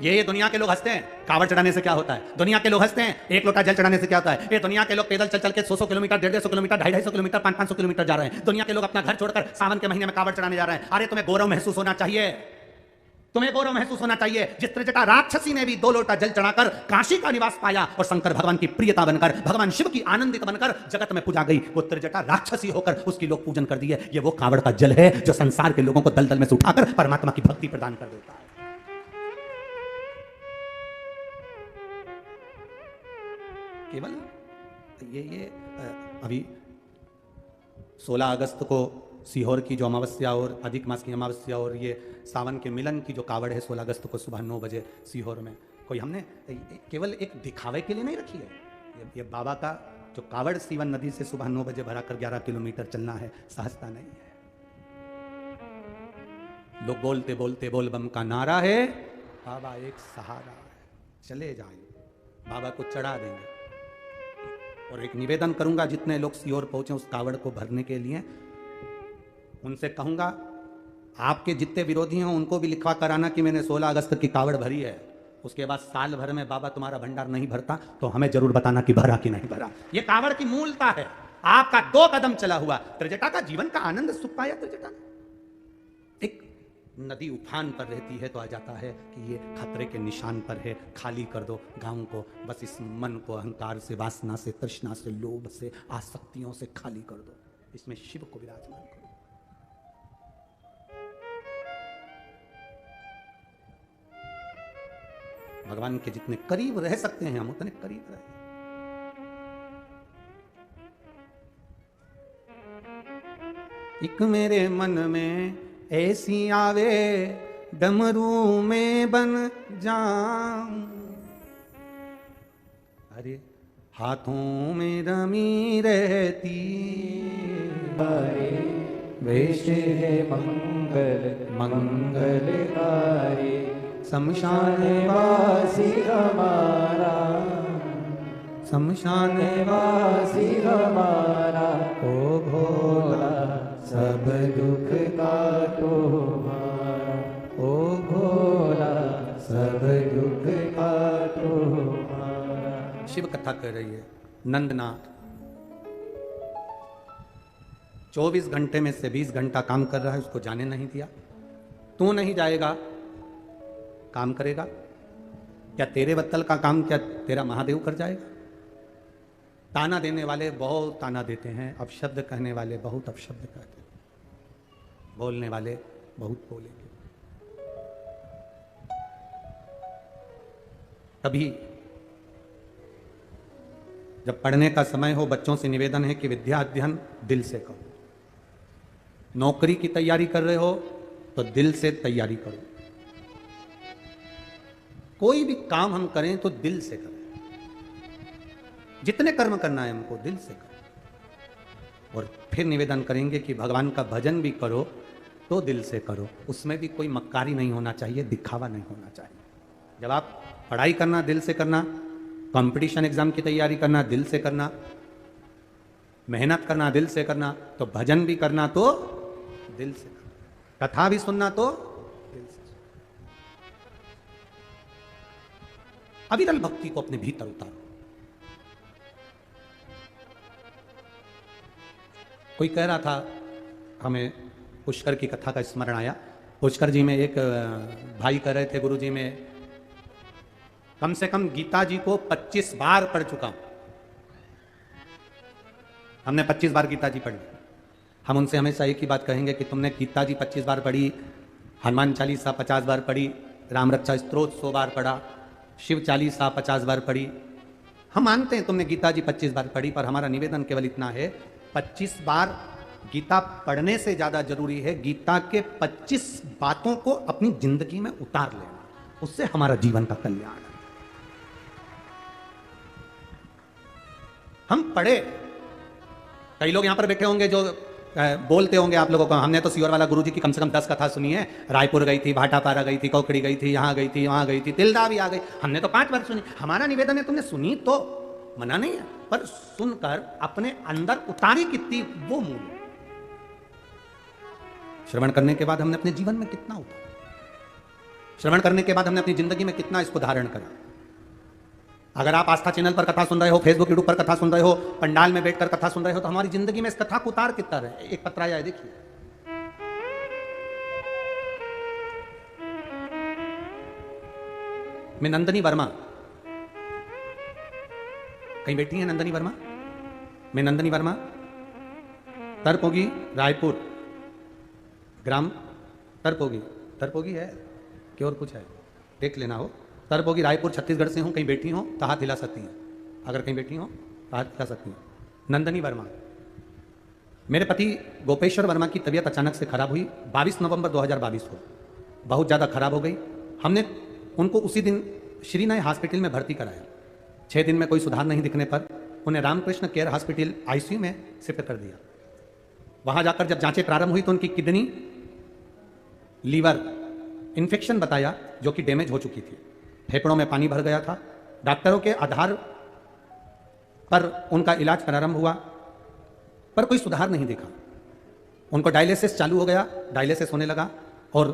ये दुनिया के लोग हंसते हैं, कावड़ चढ़ाने से क्या होता है, दुनिया के लोग हंसते हैं, 1 लोटा जल चढ़ाने से क्या होता है। ये दुनिया के लोग पैदल चल चल के 100 किलोमीटर, 150 किलोमीटर, 250 किलोमीटर, 500 किलोमीटर जा रहे हैं। दुनिया के लोग अपना घर छोड़कर सावन के महीने में कावड़ चढ़ाने जा रहे हैं। अरे तुम्हें गौरव महसूस होना चाहिए, तुम्हें गौरव महसूस होना चाहिए। जिस त्रिजटा राक्षसी ने भी 2 लोटा जल चढ़ाकर काशी का निवास पाया और शंकर भगवान की प्रियता बनकर, भगवान शिव की आनंदित बनकर जगत में पूजा गई, वो त्रिजटा राक्षसी होकर उसकी लोग पूजन कर दिए। ये वो कावड़ का जल है जो संसार के लोगों को दलदल में से उठाकर परमात्मा की भक्ति प्रदान कर देता है। केवल ये अभी 16 अगस्त को सीहोर की जो अमावस्या और अधिक मास की अमावस्या और ये सावन के मिलन की जो कावड़ है 16 अगस्त को सुबह 9 बजे सीहोर में, कोई हमने केवल एक दिखावे के लिए नहीं रखी है। ये बाबा का जो कावड़ सीवन नदी से सुबह 9 बजे भरा कर 11 किलोमीटर चलना है, सहजता नहीं है। लोग बोलते बोलते बोल बम का नारा है, बाबा एक सहारा है, चले जाए बाबा को चढ़ा देंगे। और एक निवेदन करूंगा, जितने लोग सीहोर पहुंचे उस कावड़ को भरने के लिए, उनसे कहूंगा आपके जितने विरोधी हैं उनको भी लिखवा कराना कि मैंने 16 अगस्त की कावड़ भरी है। उसके बाद साल भर में बाबा तुम्हारा भंडार नहीं भरता तो हमें जरूर बताना कि भरा कि नहीं भरा। ये कावड़ की मूलता है। आपका 2 कदम चला हुआ त्रिजटा का जीवन का आनंद सुख पाया। त्रिजटा एक नदी उफान पर रहती है तो आ जाता है कि ये खतरे के निशान पर है, खाली कर दो गांव को, बस इस मन को अहंकार से, वासना से, तृष्णा से, लोभ से, आसक्तियों से खाली कर दो, इसमें शिव को विराजमान करो। भगवान के जितने करीब रह सकते हैं हम उतने करीब रहे। एक मेरे मन में ऐसी आवे डमरू में बन जाऊं। अरे हाथों में रमी रहती वेश है मंगल मंगलकारी, शमशान वासी हमारा, शमशान वासी हमारा, ओ भोला सब दुख का तुम्हारा, ओ भोला सब दुख का तुम्हारा। शिव कथा कर रही है। नंदनाथ 24 घंटे में से 20 घंटा काम कर रहा है, उसको जाने नहीं दिया। तू नहीं जाएगा, काम करेगा क्या? तेरे बत्तल का काम क्या तेरा महादेव कर जाएगा? ताना देने वाले बहुत ताना देते हैं, अपशब्द कहने वाले बहुत अपशब्द कहते हैं, बोलने वाले बहुत बोलेंगे। कभी जब पढ़ने का समय हो, बच्चों से निवेदन है कि विद्या अध्ययन दिल से करो। नौकरी की तैयारी कर रहे हो तो दिल से तैयारी करो। कोई भी काम हम करें तो दिल से करें। जितने कर्म करना है हमको दिल से करो। और फिर निवेदन करेंगे कि भगवान का भजन भी करो तो दिल से करो। उसमें भी कोई मक्कारी नहीं होना चाहिए, दिखावा नहीं होना चाहिए। जब आप पढ़ाई करना दिल से करना, कंपटीशन एग्जाम की तैयारी करना दिल से करना, मेहनत करना दिल से करना, तो भजन भी करना तो दिल से करना, कथा भी सुनना तो दिल से। अविरल भक्ति को अपने भीतर उतारो। कोई कह रहा था, हमें पुष्कर की कथा का स्मरण आया। पुष्कर जी में एक भाई कह रहे थे, गुरु जी में कम से कम गीता जी को 25 बार पढ़ चुका हूं। हमने 25 बार गीता जी पढ़ी। हम उनसे हमेशा एक ही बात कहेंगे कि तुमने गीता जी 25 बार पढ़ी, हनुमान चालीसा 50 बार पढ़ी, राम रक्षा स्तोत्र 100 बार पढ़ा, शिव चालीसा 50 बार पढ़ी। हम मानते हैं तुमने गीता जी 25 बार पढ़ी, पर हमारा निवेदन केवल इतना है, 25 बार गीता पढ़ने से ज्यादा जरूरी है गीता के 25 बातों को अपनी जिंदगी में उतार लेना। उससे हमारा जीवन का कल्याण है। हम पढ़े, कई लोग यहां पर बैठे होंगे जो बोलते होंगे आप लोगों को, हमने तो सियोर वाला गुरु जी की कम से कम 10 कथा सुनी है। रायपुर गई थी, भाटापारा गई थी, कौकड़ी गई थी, यहां गई थी, वहां गई थी, तिलदा भी आ गई। हमने तो 5 बार सुनी। हमारा निवेदन है, तुमने सुनी तो मना नहीं है, पर सुनकर अपने अंदर उतारी कितनी वो मूल। श्रवण करने के बाद हमने अपने जीवन में कितना उतारा, श्रवण करने के बाद हमने अपनी जिंदगी में कितना इसको धारण करा। अगर आप आस्था चैनल पर कथा सुन रहे हो, फेसबुक यूट्यूब पर कथा सुन रहे हो, पंडाल में बैठकर कथा सुन रहे हो, तो हमारी जिंदगी में इस कथा को उतार कितना रहे। एक पत्र आया है, देखिए। मैं नंदनी वर्मा, कहीं बैठी है नंदनी वर्मा? मैं नंदनी वर्मा, तरपोगी रायपुर, ग्राम तरपोगी। तरपोगी है कि और कुछ है, देख लेना हो। तरपोगी रायपुर छत्तीसगढ़ से हूं। कहीं बैठी हो तो हाथ हिला सकती हैं। अगर कहीं बैठी हो तो हाथ हिला सकती हैं। नंदनी वर्मा। मेरे पति गोपेश्वर वर्मा की तबीयत अचानक से खराब हुई 22 नवंबर 2022 को। बहुत ज़्यादा खराब हो गई। हमने उनको उसी दिन श्रीनय हॉस्पिटल में भर्ती कराया। 6 दिन में कोई सुधार नहीं दिखने पर उन्हें रामकृष्ण केयर हॉस्पिटल ICU में शिफ्ट कर दिया। वहां जाकर जब जांचें प्रारंभ हुई तो उनकी किडनी, लीवर इन्फेक्शन बताया, जो कि डैमेज हो चुकी थी। फेफड़ों में पानी भर गया था। डॉक्टरों के आधार पर उनका इलाज प्रारंभ हुआ, पर कोई सुधार नहीं दिखा। उनको डायलिसिस चालू हो गया, डायलिसिस होने लगा, और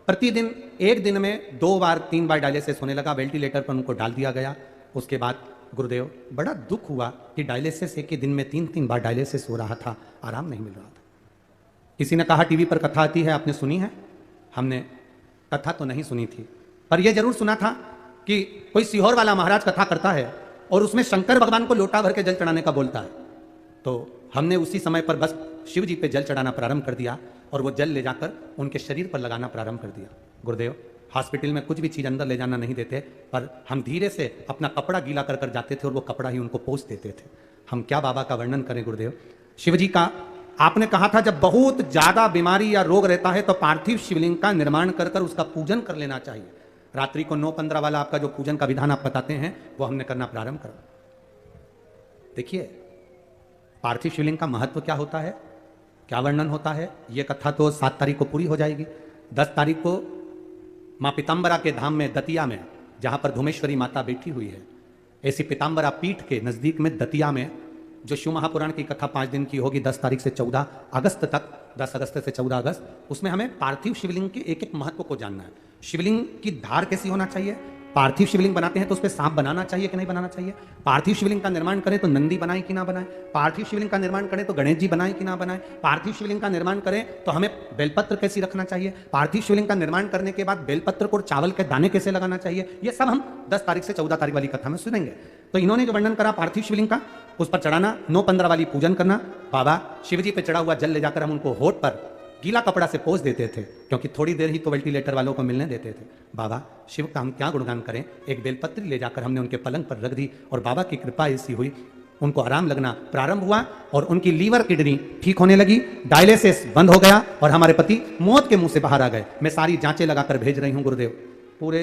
प्रतिदिन एक दिन में 2 बार 3 बार डायलिसिस होने लगा। वेंटिलेटर पर उनको डाल दिया गया। उसके बाद गुरुदेव, बड़ा दुख हुआ कि डायलिसिस एक ही दिन में 3-3 बार डायलिसिस हो रहा था, आराम नहीं मिल रहा था। किसी ने कहा टीवी पर कथा आती है, आपने सुनी है? हमने कथा तो नहीं सुनी थी, पर यह जरूर सुना था कि कोई सीहोर वाला महाराज कथा करता है और उसमें शंकर भगवान को लोटा भर के जल चढ़ाने का बोलता है। तो हमने उसी समय पर बस शिव जी पे जल चढ़ाना प्रारंभ कर दिया और वो जल ले जाकर उनके शरीर पर लगाना प्रारंभ कर दिया। गुरुदेव, हॉस्पिटल में कुछ भी चीज़ अंदर ले जाना नहीं देते, पर हम धीरे से अपना कपड़ा गीला कर जाते थे और वो कपड़ा ही उनको पोंछ देते थे। हम क्या बाबा का वर्णन करें गुरुदेव। शिव जी का आपने कहा था जब बहुत ज्यादा बीमारी या रोग रहता है तो पार्थिव शिवलिंग का निर्माण कर कर उसका पूजन कर लेना चाहिए। रात्रि को 9:15 वाला आपका जो पूजन का विधान आप बताते हैं वो हमने करना प्रारंभ करा। देखिए पार्थिव शिवलिंग का महत्व क्या होता है, क्या वर्णन होता है, ये कथा तो 7 तारीख को पूरी हो जाएगी। 10 तारीख को माँ पीताम्बरा के धाम में दतिया में, जहां पर धुमेश्वरी माता बैठी हुई है, ऐसी पीताम्बरा पीठ के नजदीक में दतिया में जो शिव महापुराण की कथा 5 दिन की होगी 10 तारीख से 14 अगस्त तक, 10 अगस्त से 14 अगस्त, उसमें हमें पार्थिव शिवलिंग के एक एक महत्व को जानना है। शिवलिंग की धार कैसी होना चाहिए, पार्थिव शिवलिंग बनाते हैं तो उस पर सांप बनाना चाहिए कि नहीं बनाना चाहिए, पार्थिव शिवलिंग का निर्माण करें तो नंदी बनाए कि ना बनाए, पार्थिव शिवलिंग का निर्माण करें तो गणेश जी बनाए कि ना बनाए, पार्थिव शिवलिंग का निर्माण करें तो हमें बेलपत्र कैसी रखना चाहिए, पार्थिव शिवलिंग का निर्माण करने के बाद बेलपत्र को चावल के दाने कैसे लगाना चाहिए, ये सब हम 10 तारीख से 14 तारीख वाली कथा में सुनेंगे। तो इन्होंने जो वर्णन करा पार्थिव शिवलिंग का, उस पर चढ़ाना, 9:15 वाली पूजन करना, बाबा शिवजी पे चढ़ा हुआ जल ले जाकर हम उनको होठ पर गीला कपड़ा से पोंछ देते थे, क्योंकि थोड़ी देर ही तो वेंटिलेटर वालों को मिलने देते थे। बाबा शिव का हम क्या गुणगान करें, एक बेलपत्री ले जाकर हमने उनके पलंग पर रख दी और बाबा की कृपा ऐसी हुई, उनको आराम लगना प्रारंभ हुआ और उनकी लीवर किडनी ठीक होने लगी, डायलिसिस बंद हो गया और हमारे पति मौत के मुंह से बाहर आ गए। मैं सारी जांचें लगाकर भेज रही हूं गुरुदेव, पूरे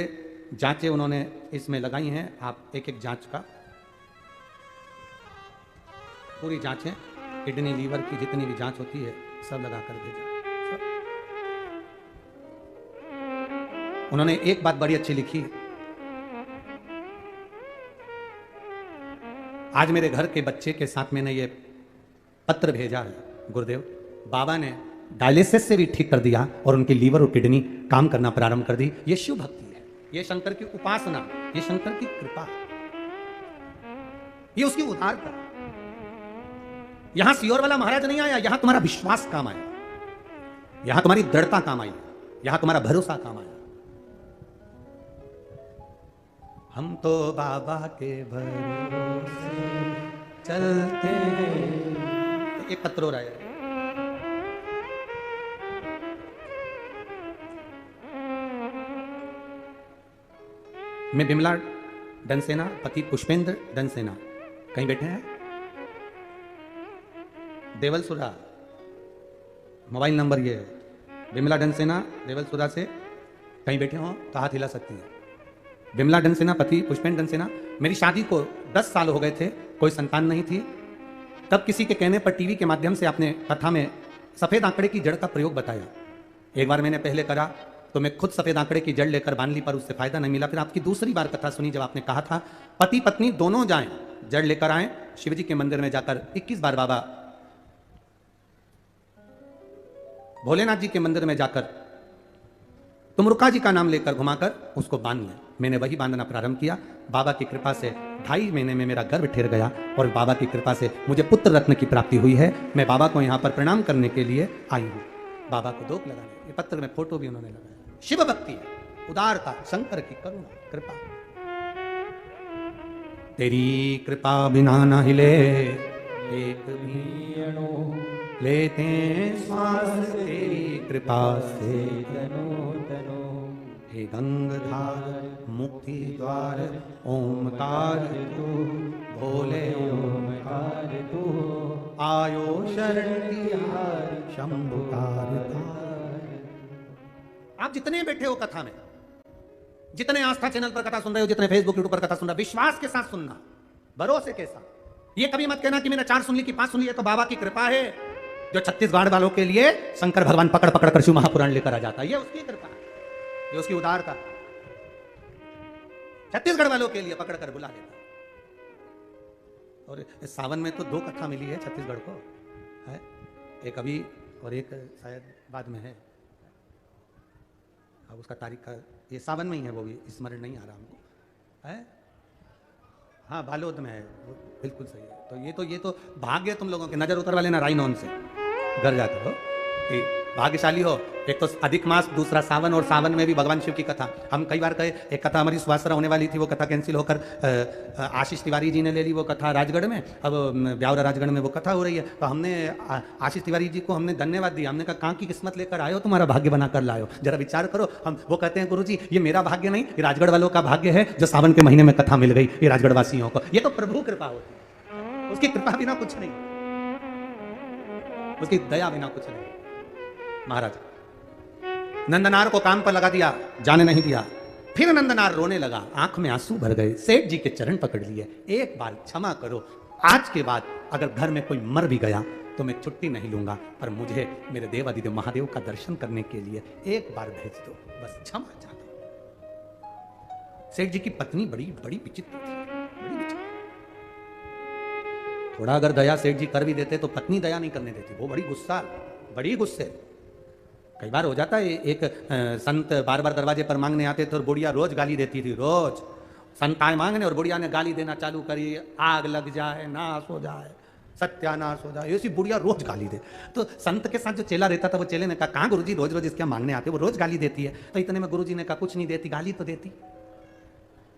जांचें उन्होंने इसमें लगाई हैं, आप एक एक जांच का पूरी जांचें, किडनी लीवर की जितनी भी जांच होती है सब लगाकर भेजा। उन्होंने एक बात बड़ी अच्छी लिखी, आज मेरे घर के बच्चे के साथ मैंने ये पत्र भेजा है गुरुदेव, बाबा ने डायलिसिस से भी ठीक कर दिया और उनकी लीवर और किडनी काम करना प्रारंभ कर दी। ये शिव भक्ति है, ये शंकर की उपासना, ये शंकर की कृपा, ये उसकी उदारता। यहां सियोर वाला महाराज नहीं आया, यहां तुम्हारा विश्वास काम आया, यहां तुम्हारी दृढ़ता काम आई, यहां तुम्हारा भरोसा काम आया। हम तो बाबा के भरोसे चलते हैं। एक पत्र हो रहा है, मैं बिमला डनसेना, पति पुष्पेंद्र डनसेना, कहीं बैठे हैं, देवलसुरा, मोबाइल नंबर ये है, बिमला डनसेना देवलसुरा से कहीं बैठे हो तो हाथ हिला सकती है। बिमला डनसेना, पति पुष्पेंद्र डनसेना, मेरी शादी को 10 साल हो गए थे, कोई संतान नहीं थी, तब किसी के कहने पर टीवी के माध्यम से आपने कथा में सफेद आंकड़े की जड़ का प्रयोग बताया। एक बार मैंने पहले करा तो मैं खुद सफेद आंकड़े की जड़ लेकर बांध ली, पर उससे फायदा नहीं मिला। फिर आपकी दूसरी बार कथा सुनी जब आपने कहा था पति पत्नी दोनों जाएं, जड़ लेकर आए, शिवजी के मंदिर में जाकर 21 बार बाबा भोलेनाथ जी के मंदिर में जाकर तुमरुका जी का नाम लेकर घुमाकर उसको बांध लें। मैंने वही बांधना प्रारंभ किया। बाबा की कृपा से 2.5 महीने में मेरा गर्भ ठहर गया और बाबा की कृपा से मुझे पुत्र रत्न की प्राप्ति हुई है। मैं बाबा को यहाँ पर प्रणाम करने के लिए आई हूँ, बाबा को दोक लगाने। ये पत्र में फोटो भी उन्होंने लगाया। शिव भक्ति है, उदारता, शंकर की करुणा कृपा। तेरी कृपा बिना न हिले एक भी अणु, लेते श्वास तेरी कृपा से तनो तनो। हे गंगाधार मुक्ति द्वार ओमकार तू, भोले ओमकार तू, आयो शरण तिहार शंभुकार धार। आप जितने बैठे हो कथा में, जितने आस्था चैनल पर कथा सुन रहे हो, जितने फेसबुक यूट्यूब पर कथा सुन रहे हो, विश्वास के साथ सुनना, भरोसे के साथ। ये कभी मत कहना कि मैंने 4 सुन ली कि 5 सुन ली, तो बाबा की कृपा है जो छत्तीसगढ़ वालों के लिए शंकर भगवान पकड़ पकड़ कर शिव महापुराण लेकर आ जाता है। ये उसकी कृपा है, ये उसकी उदारता। छत्तीसगढ़ वालों के लिए पकड़ कर बुला लेता है। और इस सावन में तो 2 कथा मिली है छत्तीसगढ़ को, है एक अभी और एक शायद बाद में है। अब उसका तारीख का ये सावन में ही है, वो भी स्मरण नहीं आ रहा हमको, है हाँ बालोद में है, बिल्कुल सही है। तो ये तो भाग्य तुम लोगों के, नजर उतर वाले ना राइनोन से घर जाकर हो कि भाग्यशाली हो। एक तो अधिक मास, दूसरा सावन, और सावन में भी भगवान शिव की कथा। हम कई बार कहे एक कथा हमारी सुवासरा होने वाली थी, वो कथा कैंसिल होकर आशीष तिवारी जी ने ले ली वो कथा राजगढ़ में। अब ब्यावरा राजगढ़ में वो कथा हो रही है, तो हमने आशीष तिवारी जी को हमने धन्यवाद दिया। हमने कहा कहाँ की किस्मत लेकर आयो, तुम्हारा भाग्य बनाकर लायो, जरा विचार करो। हम वो कहते हैं गुरुजी ये मेरा भाग्य नहीं, ये राजगढ़ वालों का भाग्य है जो सावन के महीने में कथा मिल गई, ये राजगढ़ वासियों को। ये तो प्रभु कृपा होती है, उसकी कृपा बिना कुछ नहीं। उसकी दया बिना कुछ नहीं। महाराज नंदनार को काम पर लगा दिया, जाने नहीं दिया। फिर नंदनार रोने लगा, आंख में आंसू भर गए। सेठ जी के चरण पकड़ लिए, एक बार क्षमा करो, आज के बाद अगर घर में कोई मर भी गया तो मैं छुट्टी नहीं लूंगा, पर मुझे मेरे देवादिदेव महादेव का दर्शन करने के लिए एक बार भेज दो, बस क्षमा चाहता हूं। सेठ जी की पत्नी बड़ी बड़ी विचित्र थी, बड़ी विचित्र। थोड़ा अगर दया सेठ जी कर भी देते तो पत्नी दया नहीं करने देती, वो बड़ी गुस्सा, बड़ी गुस्से। कई बार हो जाता है, एक संत बार बार दरवाजे पर मांगने आते थे और बुढ़िया रोज गाली देती थी, रोज संत आए मांगने और बुढ़िया ने गाली देना चालू करी, आग लग जाए, नाश हो जाए, सत्यानाश हो जाए, ऐसी बुढ़िया रोज गाली दे। तो संत के साथ जो चेला रहता था, वो चेले ने कहा, कहाँ गुरुजी रोज रोज इसके मांगने आते, वो रोज गाली देती है। तो इतने में गुरुजी ने कहा, कुछ नहीं देती, गाली तो देती,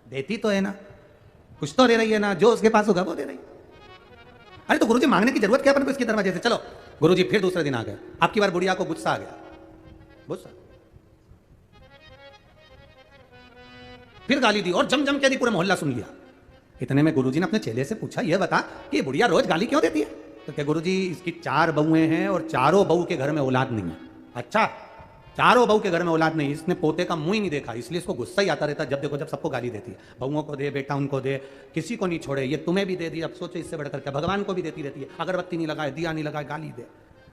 देती तो है ना, कुछ तो दे रही है ना, जो उसके पास होगा वो दे रही। अरे तो गुरुजी मांगने की जरूरत क्या अपन को इसके दरवाजे से। चलो गुरुजी फिर दूसरे दिन आ गए, अब की बार बुढ़िया को गुस्सा आ गया, गुस्सा, फिर गाली दी और जम जम के दी, पूरा मोहल्ला सुन लिया। इतने में गुरुजी ने अपने चेले से पूछा, ये बता कि ये बुढ़िया रोज गाली क्यों देती है। तो क्या गुरुजी, इसकी 4 बहुएं हैं और चारों बहू के घर में औलाद नहीं है। अच्छा, चारों बहू के घर में औलाद नहीं, इसने पोते का मुंह ही नहीं देखा, इसलिए इसको गुस्सा ही आता रहता, जब देखो जब सबको गाली देती है। बहुओं को दे, बेटा उनको दे, किसी को नहीं छोड़े, ये तुम्हें भी दे दी, अब सोचो इससे बढ़कर क्या, भगवान को भी देती रहती है, अगरबत्ती नहीं लगाए, दिया नहीं लगाए, गाली दे।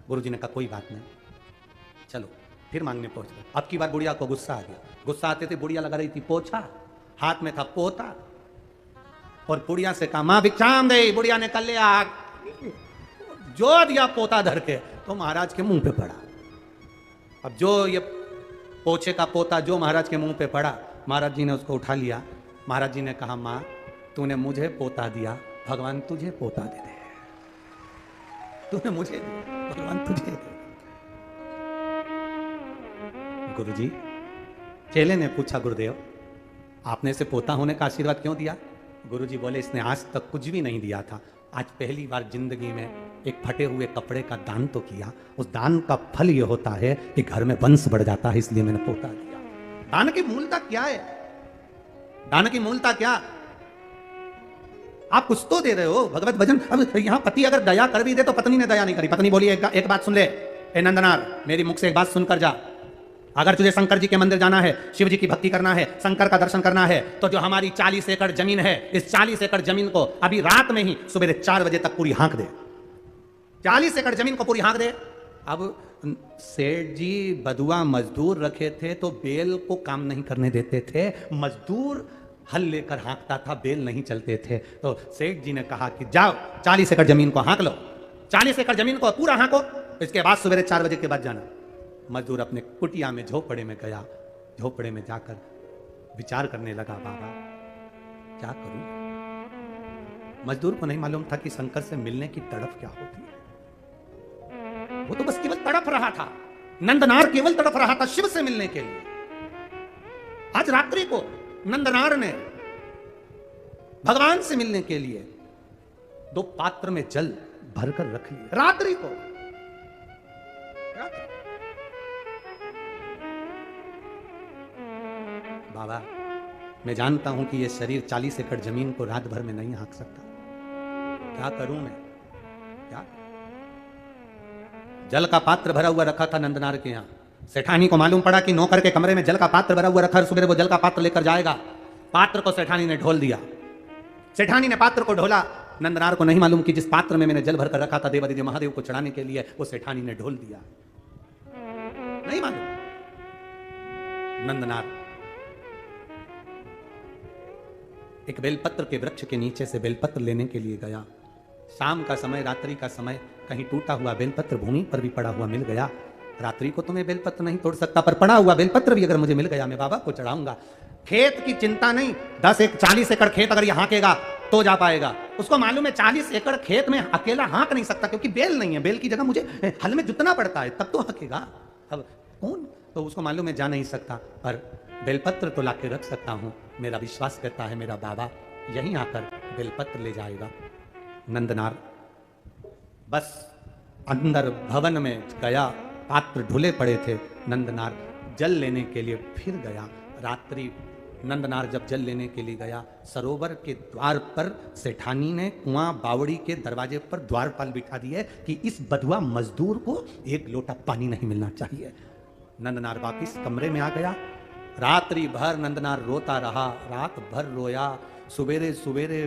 गुरुजी ने कहा कोई बात नहीं, चलो फिर मांगने पहुंच गए। अब की बार बुढ़िया को गुस्सा आ गया, गुस्सा आते थे, बुढ़िया लगा रही थी पोछा, हाथ में था पोता, और बुढ़िया से कहा, मां भिक्षाम दे। बुढ़िया ने कर लिया, जो दिया पोता धर के, तो महाराज के मुंह पे पड़ा। अब जो ये पोछे का पोता जो महाराज के मुंह पे पड़ा, महाराज जी ने उसको उठा लिया। महाराज जी ने कहा, मां तूने मुझे पोता दिया, भगवान तुझे पोता दे दे, तूने मुझे दिया, भगवान तुझे दे। गुरुजी, चेले ने पूछा, गुरुदेव आपने इसे पोता होने का आशीर्वाद क्यों दिया। गुरुजी बोले, इसने आज तक कुछ भी नहीं दिया था, आज पहली बार जिंदगी में एक फटे हुए कपड़े का दान तो किया, उस दान का फल यह होता है कि घर में वंश बढ़ जाता है, इसलिए मैंने पोता दिया। दान की मूलता क्या है, दान की मूलता क्या, आप कुछ तो दे रहे हो, भगवत भजन। अब यहां पति अगर दया कर भी दे तो पत्नी ने दया नहीं करी। पत्नी बोली, एक बात सुन ले, ए नंदनार, मेरी मुख से एक बात सुनकर जा, अगर तुझे शंकर जी के मंदिर जाना है, शिव जी की भक्ति करना है, शंकर का दर्शन करना है, तो जो हमारी 40 एकड़ जमीन है, इस 40 एकड़ जमीन को अभी रात में ही सुबह 4 बजे तक पूरी हाँक दे, 40 एकड़ जमीन को पूरी हाँक दे। अब सेठ जी बधुआ मजदूर रखे थे तो बेल को काम नहीं करने देते थे, मजदूर हल लेकर हाँकता था, बेल नहीं चलते थे। तो सेठ जी ने कहा कि जाओ 40 एकड़ जमीन को हाँक लो, 40 एकड़ जमीन को पूरा हाँको, इसके बाद सुबह 4 बजे के बाद जाना। मजदूर अपने कुटिया में झोपड़े में गया, झोपड़े में जाकर विचार करने लगा, बाबा क्या करूं। मजदूर को नहीं मालूम था कि शंकर से मिलने की तड़प क्या होती है, वो तो बस केवल तड़प रहा था, नंदनार केवल तड़प रहा था शिव से मिलने के लिए। आज रात्रि को नंदनार ने भगवान से मिलने के लिए 2 पात्र में जल भरकर रख लिए, रात्रि को। बाबा मैं जानता हूं कि यह शरीर 40 एकड़ जमीन को रात भर में नहीं हाँक सकता, क्या करूं मैं, क्या। जल का पात्र भरा हुआ रखा था नंदनार के यहां, सेठानी को मालूम पड़ा कि नौकर के कमरे में जल का पात्र भरा हुआ रखा, सुबह वो जल का पात्र लेकर जाएगा। पात्र को सेठानी ने ढोल दिया, सेठानी ने पात्र को ढोला। नंदनार को नहीं मालूम कि जिस पात्र में मैंने जल भरकर रखा था देवादिदेव महादेव को चढ़ाने के लिए, वो सेठानी ने ढोल दिया, नहीं मालूम। नंदनार एक बेलपत्र के वृक्ष के नीचे से बेलपत्र लेने के लिए गया। शाम का समय, रात्रि का समय, कहीं टूटा हुआ बेलपत्र भूमि पर भी पड़ा हुआ मिल गया। रात्रि को तो मैं बेलपत्र नहीं तोड़ सकता, पर पड़ा हुआ बेलपत्र भी अगर मुझे मिल गया मैं बाबा को चढ़ाऊंगा। खेत की चिंता नहीं, 40 एकड़ खेत अगर यह हाँकेगा तो जा पाएगा। उसको मालूम है 40 एकड़ खेत में अकेला हाँक नहीं सकता, क्योंकि बेल नहीं है, बेल की जगह मुझे हल में जुतना पड़ता है, तब तो हाँकेगा। अब कौन, तो उसको मालूम है जा नहीं सकता, पर बेलपत्र तो लाके रख सकता हूं। मेरा विश्वास करता है मेरा बाबा यहीं आकर बेलपत्र ले जाएगा। नंदनार बस अंदर भवन में गया, पात्र ढुले पड़े थे। नंदनार जल लेने के लिए फिर गया। रात्रि नंदनार जब जल लेने के लिए गया, सरोवर के द्वार पर सेठानी ने कुआं बावड़ी के दरवाजे पर द्वारपाल बिठा दिए कि इस बधुआ मजदूर को एक लोटा पानी नहीं मिलना चाहिए। नंदनार वापिस कमरे में आ गया। रात्रि भर नंदनार रोता रहा, रात भर रोया। सवेरे सवेरे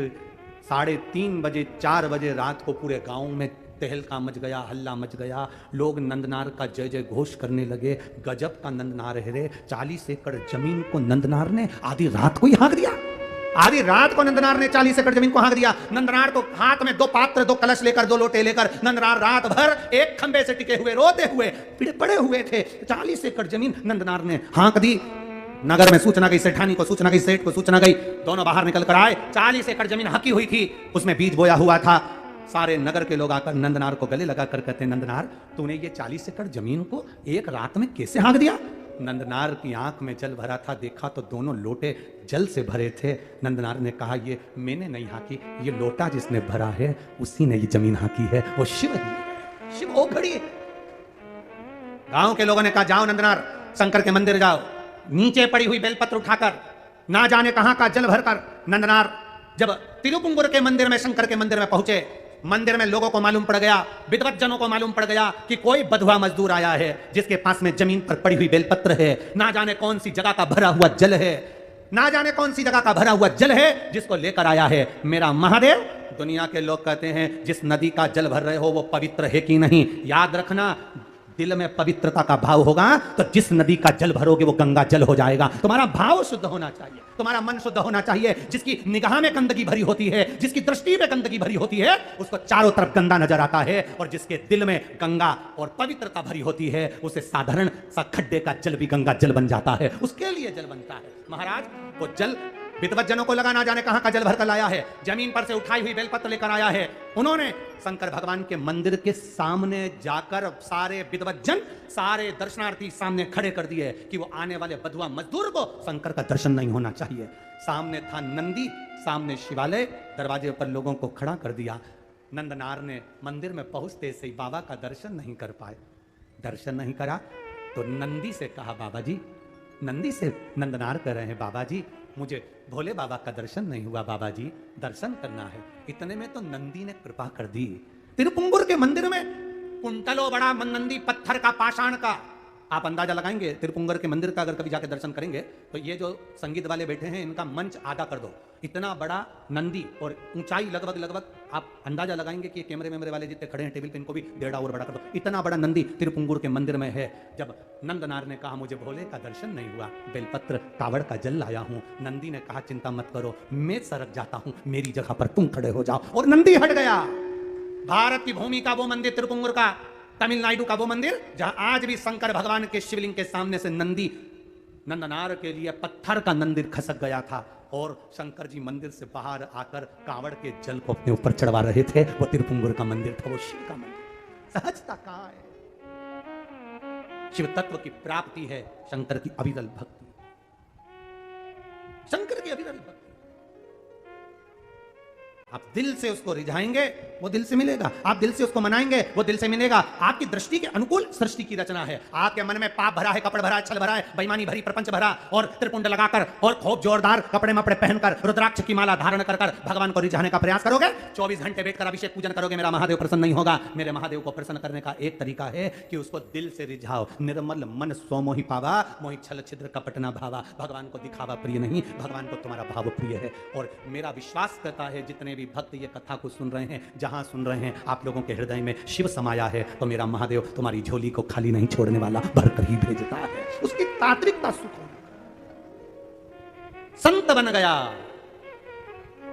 3:30 बजे 4 बजे रात को पूरे गांव में तहलका मच गया, हल्ला मच गया। लोग नंदनार का जय जय घोष करने लगे। गजब का नंदनार है रे। 40 एकड़ जमीन को नंदनार ने आधी रात को ही हाँक दिया। आधी रात को नंदनार ने 40 एकड़ जमीन को हाँक दिया। नंदनार को हाथ में 2 पात्र 2 कलश लेकर 2 लोटे लेकर नंदनार रात भर एक खंबे से टिके हुए रोते हुए पड़े हुए थे। 40 एकड़ जमीन नंदनार ने हाँक दी। नगर में सूचना गई, सेठानी को सूचना गई, सेठ को सूचना गई। दोनों बाहर निकल कर आए। 40 एकड़ जमीन हकी हुई थी, उसमें बीज बोया हुआ था। सारे नगर के लोग आकर नंदनार को गले लगाकर कहते, नंदनार तूने ये 40 एकड़ जमीन को एक रात में कैसे हाँक दिया? नंदनार की आंख में जल भरा था, देखा तो दोनों लोटे जल से भरे थे। नंदनार ने कहा, ये मैंने नहीं हाँकी, ये लोटा जिसने भरा है उसी ने ये जमीन हाँकी है, वो शिव ही है। शिव ओ खड़ी है। गांव के लोगों ने कहा, जाओ नंदनार शंकर के मंदिर जाओ, नीचे पड़ी हुई बेलपत्र उठाकर ना जाने कहां का जल भरकर। नंदनार जब तिरुपुंगुर के मंदिर में, शंकर के मंदिर में पहुंचे, मंदिर में लोगों को मालूम पड़ गया, विद्वत जनों को मालूम पड़ गया कि कोई बधुआ मजदूर आया है जिसके पास में जमीन पर पड़ी हुई बेलपत्र है। ना जाने कौन सी जगह का भरा हुआ जल है, ना जाने कौन सी जगह का भरा हुआ जल है जिसको लेकर आया है मेरा महादेव। दुनिया के लोग कहते हैं, जिस नदी का जल भर रहे हो वो पवित्र है कि नहीं। याद रखना, दिल में पवित्रता का भाव होगा तो जिस नदी का जल भरोगे वो गंगा जल हो जाएगा। तुम्हारा भाव शुद्ध होना चाहिए, तुम्हारा मन शुद्ध होना चाहिए। जिसकी निगाह में गंदगी भरी होती है, जिसकी दृष्टि में गंदगी भरी होती है, उसको चारों तरफ गंदा नजर आता है। और जिसके दिल में गंगा और पवित्रता भरी होती है, उसे साधारण सा खड्डे का जल भी गंगा जल बन जाता है। उसके लिए जल बनता है। महाराज वो जल विद्वत जनों को लगा ना जाने कहां का जल भरकर लाया है, जमीन पर से उठाई हुई बेलपत्र लेकर आया है। उन्होंने शंकर भगवान के मंदिर के सामने जाकर सारे विद्वत जन, सारे दर्शनार्थी सामने खड़े कर दिए कि वो आने वाले बधुआ मजदूर को शंकर का दर्शन नहीं होना चाहिए। सामने था नंदी, सामने शिवालय, दरवाजे पर लोगों को खड़ा कर दिया। नंदनार ने मंदिर में पहुंचते से ही बाबा का दर्शन नहीं कर पाए। दर्शन नहीं करा तो नंदी से कहा, बाबा जी, नंदी से नंदनार कह रहे हैं, बाबा जी मुझे भोले बाबा का दर्शन नहीं हुआ, बाबा जी दर्शन करना है। इतने में तो नंदी ने कृपा कर दी। तिरुपुंगुर के मंदिर में कुंटलो बड़ा नंदी, पत्थर का, पाषाण का। आप अंदाजा लगाएंगे तिरुपुंगुर के मंदिर का, अगर कभी जाके दर्शन करेंगे तो ये जो संगीत वाले बैठे हैं इनका मंच आधा कर दो। इतना बड़ा नंदी और ऊंचाई लगभग आप अंदाजा लगाएंगे कि कैमरे मेमरे वाले जितने खड़े हैं टेबल पे, इनको भी 1.5 और बड़ा कर दो। इतना बड़ा नंदी तिरुपुंगुर के मंदिर में है। जब नंदनार ने कहा, मुझे भोले का दर्शन नहीं हुआ, बेलपत्र कावड़ का जल लाया हूं, नंदी ने कहा, चिंता मत करो, मैं सरक जाता हूं, मेरी जगह पर तुम खड़े हो जाओ। और नंदी हट गया। भारत की भूमि का वो मंदिर तिरुपुंगुर का, तमिलनाडु का वो मंदिर जहां आज भी शंकर भगवान के शिवलिंग के सामने से नंदी, नंदनार के लिए पत्थर का मंदिर खसक गया था। और शंकर जी मंदिर से बाहर आकर कावड़ के जल को अपने ऊपर चढ़वा रहे थे। वो तिरुपुंगुर का मंदिर था, वो शिव का मंदिर। सहजता कहां है? शिव तत्व की प्राप्ति है शंकर की अविरल भक्ति, शंकर की अविरल भक्ति। आप दिल से उसको रिझाएंगे वो दिल से मिलेगा, आप दिल से उसको मनाएंगे वो दिल से मिलेगा। आपकी दृष्टि के अनुकूल सृष्टि की रचना है। आपके मन में पाप भरा है, कपड़ भरा है, छल भरा है, बेईमानी भरी, प्रपंच भरा, और त्रिपुंड लगाकर और खूब जोरदार कपड़े मपड़े पहनकर रुद्राक्ष की माला धारण कर भगवान को रिझाने का प्रयास करोगे, 24 घंटे बैठकर अभिषेक पूजन करोगे, मेरा महादेव प्रसन्न नहीं होगा। मेरे महादेव को प्रसन्न करने का एक तरीका है कि उसको दिल से रिझाओ। निर्मल मन सो मोहि पावा, मोहि छल छिद्र कपट न भावा। भगवान को दिखावा प्रिय नहीं, भगवान को तुम्हारा भाव प्रिय है। और मेरा विश्वास करता है जितने भी भक्त ये कथा को सुन रहे हैं, जहां सुन रहे हैं, आप लोगों के हृदय में शिव समाया है, तो मेरा महादेव तुम्हारी झोली को खाली नहीं छोड़ने वाला, भरकर ही भेजता है। उसकी तात्विकता सुख हो। संत बन गया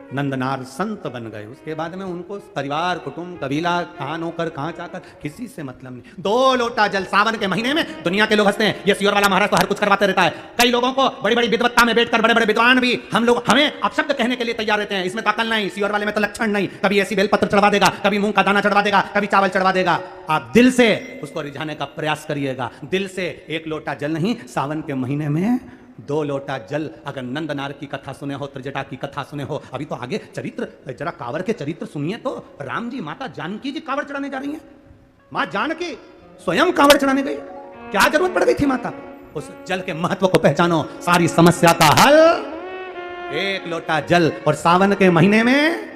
नंदनार, संत बन गए। उसके बाद में उनको परिवार, कुटुंब, कबीला, कहां नौकर, कहां चाकर, किसी से मतलब नहीं। 2 लोटा जल सावन के महीने में। दुनिया के लोग हंसते हैं, ये सियोर वाला महाराज तो हर कुछ करवाते रहता है। कई लोगों को बड़ी बड़ी विद्वत्ता में बैठकर बड़े बड़े विद्वान भी हमें अपशब्द कहने के लिए तैयार रहते हैं। इसमें तो अकल नहीं, सियोर वाले में तो लक्षण नहीं। कभी ऐसी बेलपत्र चढ़वा देगा, कभी मूंग का दाना चढ़वा देगा, कभी चावल चढ़वा देगा। आप दिल से उसको रिझाने का प्रयास करिएगा। दिल से 1 लोटा जल नहीं, सावन के महीने में 2 लोटा जल। अगर नंदनार की कथा सुने हो, त्रिजटा की कथा सुने हो, अभी तो आगे चरित्र, जरा कांवर के चरित्र सुनिए तो। राम जी, माता जानकी जी कांवर चढ़ाने जा रही हैं। मां जानकी स्वयं कांवर चढ़ाने गई, क्या जरूरत पड़ गई थी माता? उस जल के महत्व को पहचानो, सारी समस्या का हल 1 लोटा जल, और सावन के महीने में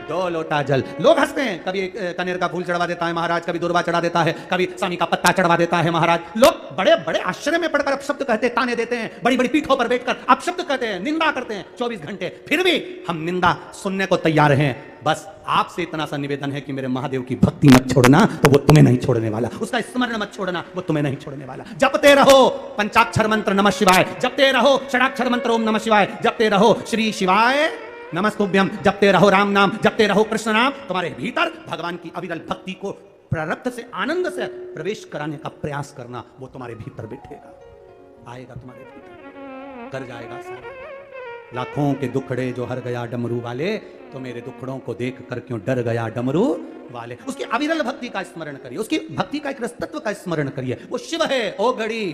2 लोटा जल। लोग हंसते हैं, कभी कनेर का फूल चढ़वा देता है महाराज, कभी दुर्वा चढ़ा देता है, कभी स्वामी का पत्ता चढ़वा देता है महाराज। लोग बड़े बड़े आश्चर्य में पड़कर अपशब्द कहते हैं, ताने देते हैं, बड़ी बड़ी पीठों पर बैठकर अपशब्द कहते हैं, निंदा करते हैं 24 घंटे। फिर भी हम निंदा सुनने को तैयार हैं। बस आपसे इतना सा निवेदन है कि मेरे महादेव की भक्ति मत छोड़ना, तो वो तुम्हें नहीं छोड़ने वाला। उसका स्मरण मत छोड़ना, वो तुम्हें नहीं छोड़ने वाला। जपते रहो पंचाक्षर मंत्र नमः शिवाय, जपते रहो षडाक्षर मंत्र ओम नमः शिवाय, जपते रहो श्री शिवाय नमस्तुभ्यम, जपते रहो राम नाम, जपते रहो कृष्ण नाम। तुम्हारे भीतर भगवान की अविरल भक्ति को प्रारब्ध से आनंद से प्रवेश कराने का प्रयास करना, वो तुम्हारे भीतर बैठेगा, आएगा तुम्हारे भीतर, कर जाएगा सारा। लाखों के दुखड़े जो हर गया डमरू वाले, तो मेरे दुखड़ों को देख कर क्यों डर गया डमरू वाले। उसकी अविरल भक्ति का स्मरण करिए, उसकी भक्ति का एक रसतत्व का स्मरण करिए। वो शिव है, ओ घड़ी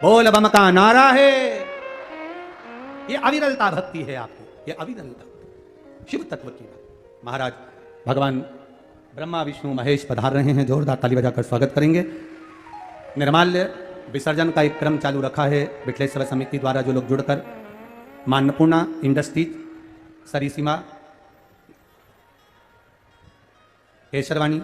बोल बम का नारा है। ये अविरलता भक्ति है आपकी, ये अविरलता शिव तत्व की बात। महाराज भगवान ब्रह्मा विष्णु महेश पधार रहे हैं, जोरदार ताली बजाकर स्वागत करेंगे। निर्माल्य विसर्जन का एक क्रम चालू रखा है बिटलेश्वर समिति द्वारा। जो लोग जुड़कर मां अन्नपूर्णा इंडस्ट्रीज, सरिसीमा, केशरवाणी,